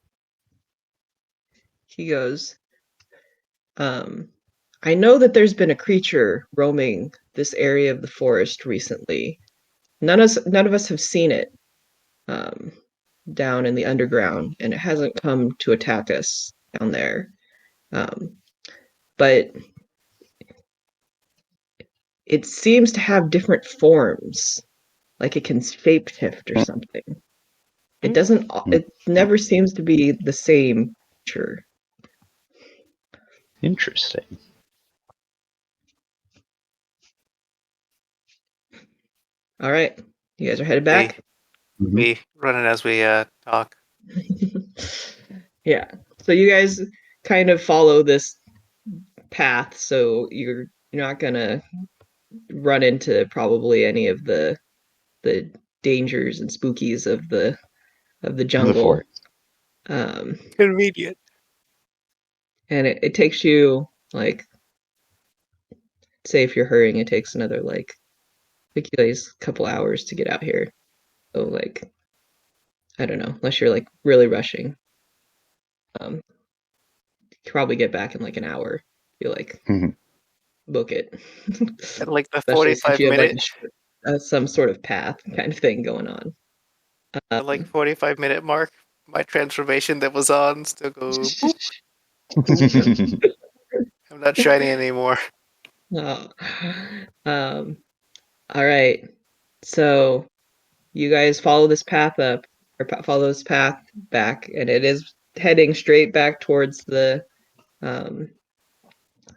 He goes, I know that there's been a creature roaming this area of the forest recently. None of us have seen it down in the underground, and it hasn't come to attack us down there. But it seems to have different forms, like it can shapeshift or something. It never seems to be the same creature. Interesting. All right, you guys are headed back? We run it as we talk. Yeah. So you guys kind of follow this path, so you're not gonna run into probably any of the dangers and spookies of the jungle. forest. Convenient. And it takes you like, say if you're hurrying, it takes another like you guys a couple hours to get out here. So like, I don't know, unless you're like really rushing. You could probably get back in like an hour, I feel like. Mhm. book it. And like the Especially since 45 you have like minute, some sort of path kind of thing going on. the like 45-minute mark, my transformation that was on still go boop. I'm not shiny anymore. Oh. All right. So you guys follow this path up, or follow this path back, and it is heading straight back um,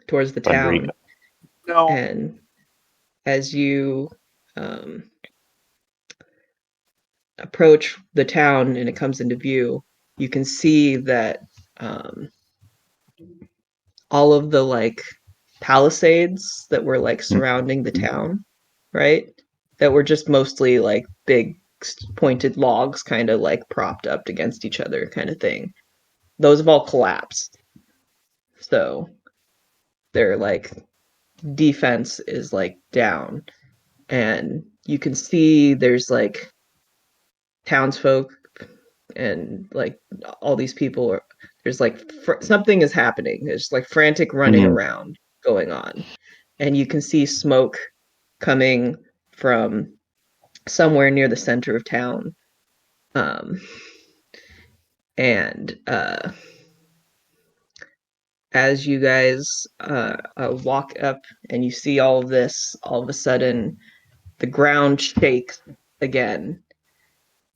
towards the town. No. And as you approach the town and it comes into view, you can see that all of the like palisades that were like surrounding the town, right? That were just mostly like big pointed logs kind of like propped up against each other kind of thing. Those have all collapsed. So their like defense is like down. And you can see there's like townsfolk and like all these people are, there's like something is happening. There's like frantic running around going on. And you can see smoke coming from somewhere near the center of town. And as you guys walk up and you see all of this, all of a sudden the ground shakes again.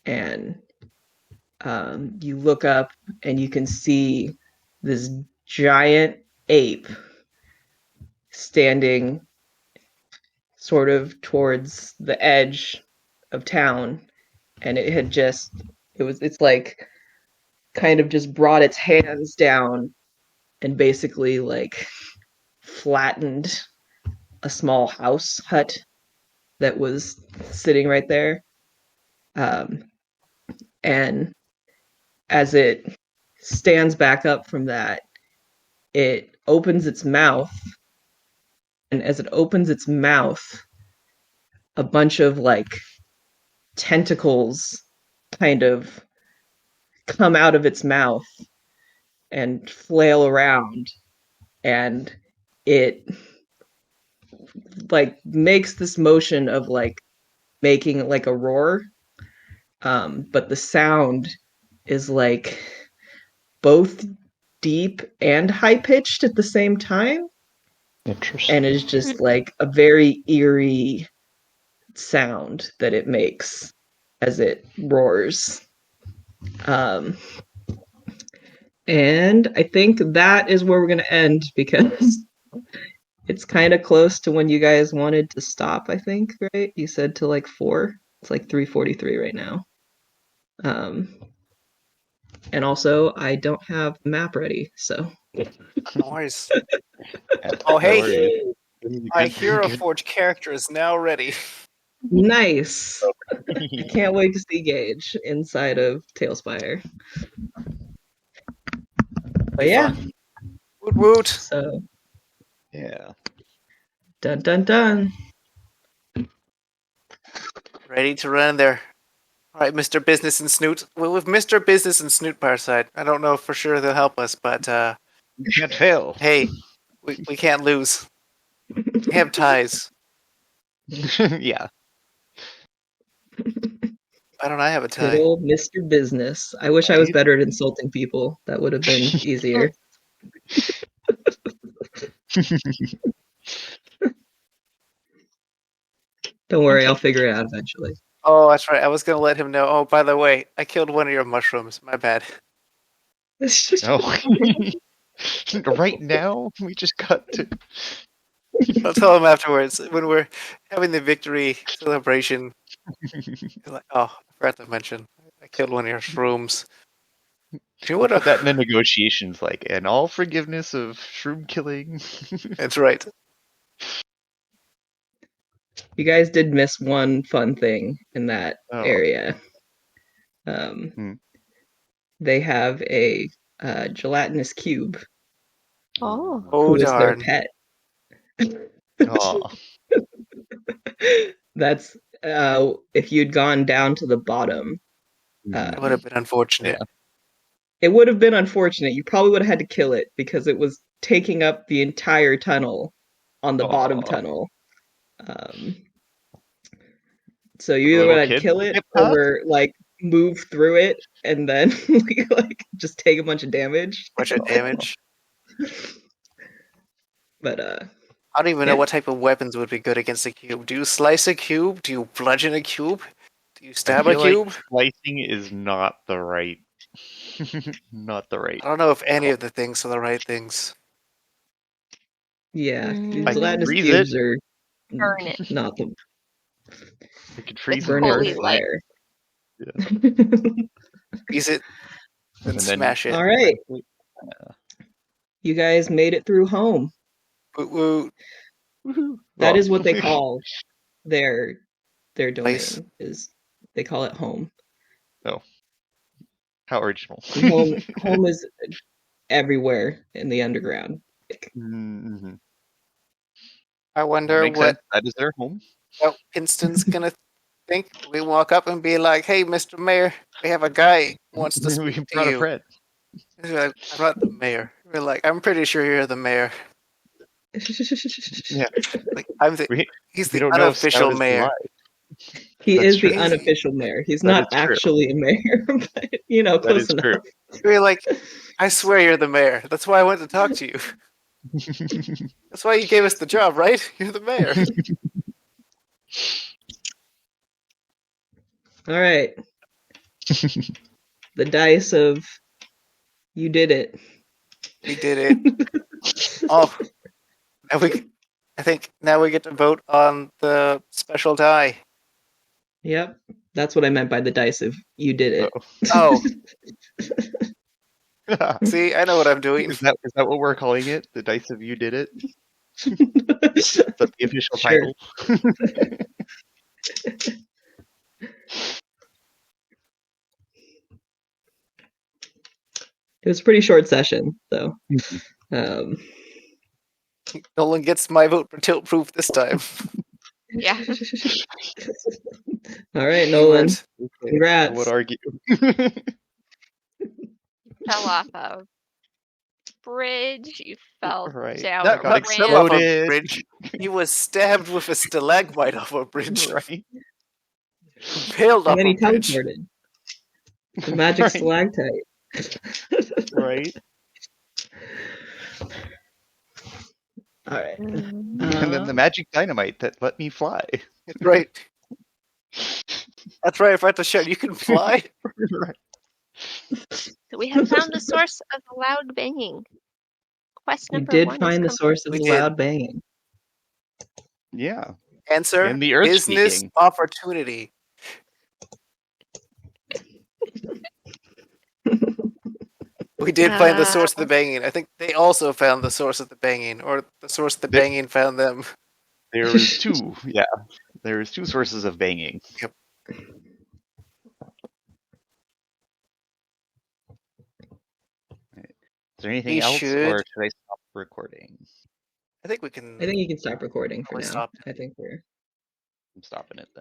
And you look up and you can see this giant ape standing sort of towards the edge of town, and it's like kind of just brought its hands down and basically like flattened a small house hut that was sitting right there. And as it stands back up from that, it opens its mouth. And as it opens its mouth, a bunch of like tentacles kind of come out of its mouth and flail around. And it like makes this motion of like making like a roar. But the sound is like both deep and high pitched at the same time. Interesting. And is just like a very eerie sound that it makes as it roars. And I think that is where we're going to end because it's kind of close to when you guys wanted to stop, I think, right? You said to like 4. It's like 3:43 right now. And also, I don't have the map ready, so. Noise. Oh, hey. My Hero Forge character is now ready. Nice. I can't wait to see Gage inside of Tailspire. But yeah. Woot woot. So. Yeah. Dun dun dun. Ready to run there. All right, Mr. Business and Snoot. Well, with Mr. Business and Snoot by our side, I don't know for sure they'll help us, but we can't fail. Hey, we can't lose. We have ties. Yeah. Why don't I have a tie? Good old Mr. Business. I wish I was better at insulting people. That would have been easier. Don't worry, I'll figure it out eventually. Oh, that's right. I was going to let him know. Oh, by the way, I killed one of your mushrooms. My bad. Oh. Right now? We just cut to... I'll tell him afterwards when we're having the victory celebration. Like, oh, I forgot to mention. I killed one of your shrooms. You would have that in the negotiations, like, and all forgiveness of shroom killing. That's right. You guys did miss one fun thing in that area. They have a gelatinous cube. Oh, is their darn. pet. Oh. That's if you'd gone down to the bottom. It would have been unfortunate. Yeah. It would have been unfortunate. You probably would have had to kill it because it was taking up the entire tunnel on the bottom Aw. tunnel. So you either Little want to kid kill it skip past? or like move through it and then like just take a bunch of damage. Bunch of damage. But I don't even know Yeah. what type of weapons would be good against a cube. Do you slice a cube? Do you bludgeon a cube? Do you stab a feel like cube? slicing is not the right, not the right. I don't know if any of the things are the right things. yeah, Mm. I gelatinous freeze cubes are Burn it. not the We could freeze burn and it burn holy with it. light. fire. Freeze it, then And then- smash it. All right, you guys made it through home. Woot woot. Woohoo. That Well, is what they call their domain. Place. Is they call it home. How original. And home is everywhere in the underground. Mhm. I That wonder makes what sense. That is their home. Pinston's gonna think. We walk up and be like, "Hey, Mr. Mayor, we have a guy who wants to We speak to brought a you." friend. He's like, "I'm not the mayor." We're like, "I'm pretty sure you're the mayor." Yeah. Like, We, he's we the don't know if Scout unofficial is mayor. alive. He That's is the true. unofficial mayor. He's That not is true. actually a mayor, but you know, That close is enough. true. We're like, "I swear you're the mayor. That's why I went to talk to you. That's why you gave us the job, right? You're the mayor." All right. The dice of you did it. We did it. Oh, I think now we get to vote on the special die. Yep. That's what I meant by the dice of you did it. Oh, see, I know what I'm doing. Is that what we're calling it? The dice of you did it? Is that the official Sure. title? It was a pretty short session, though. Nolan gets my vote for tilt proof this time. Yeah. All right, You Nolan. went. Okay, Congrats. I would argue. Fell off a bridge. You fell Right. down Not, a got not fell off a exploded. bridge. He was stabbed with a stalagmite off a bridge. Right. Impaled off And then a he bridge. teleported. The magic Right. stalactite. Right. All right. And then the magic dynamite that let me fly. That's right. That's right. If I had to shout, you can fly. Right. So we have found the source of the loud banging. Quest You number did 1 is find the complete. source of We the did. loud banging. Yeah. Answer: And the earth business speaking. opportunity. We did find the source of the banging. I think they also found the source of the banging, or the source of the banging found them. There was two. Yeah. There was two sources of banging. Yep. Is there anything We else, should- or should I stop recording? I think we can. I think you can stop recording for Probably now. stop. I think we're I'm stopping it then.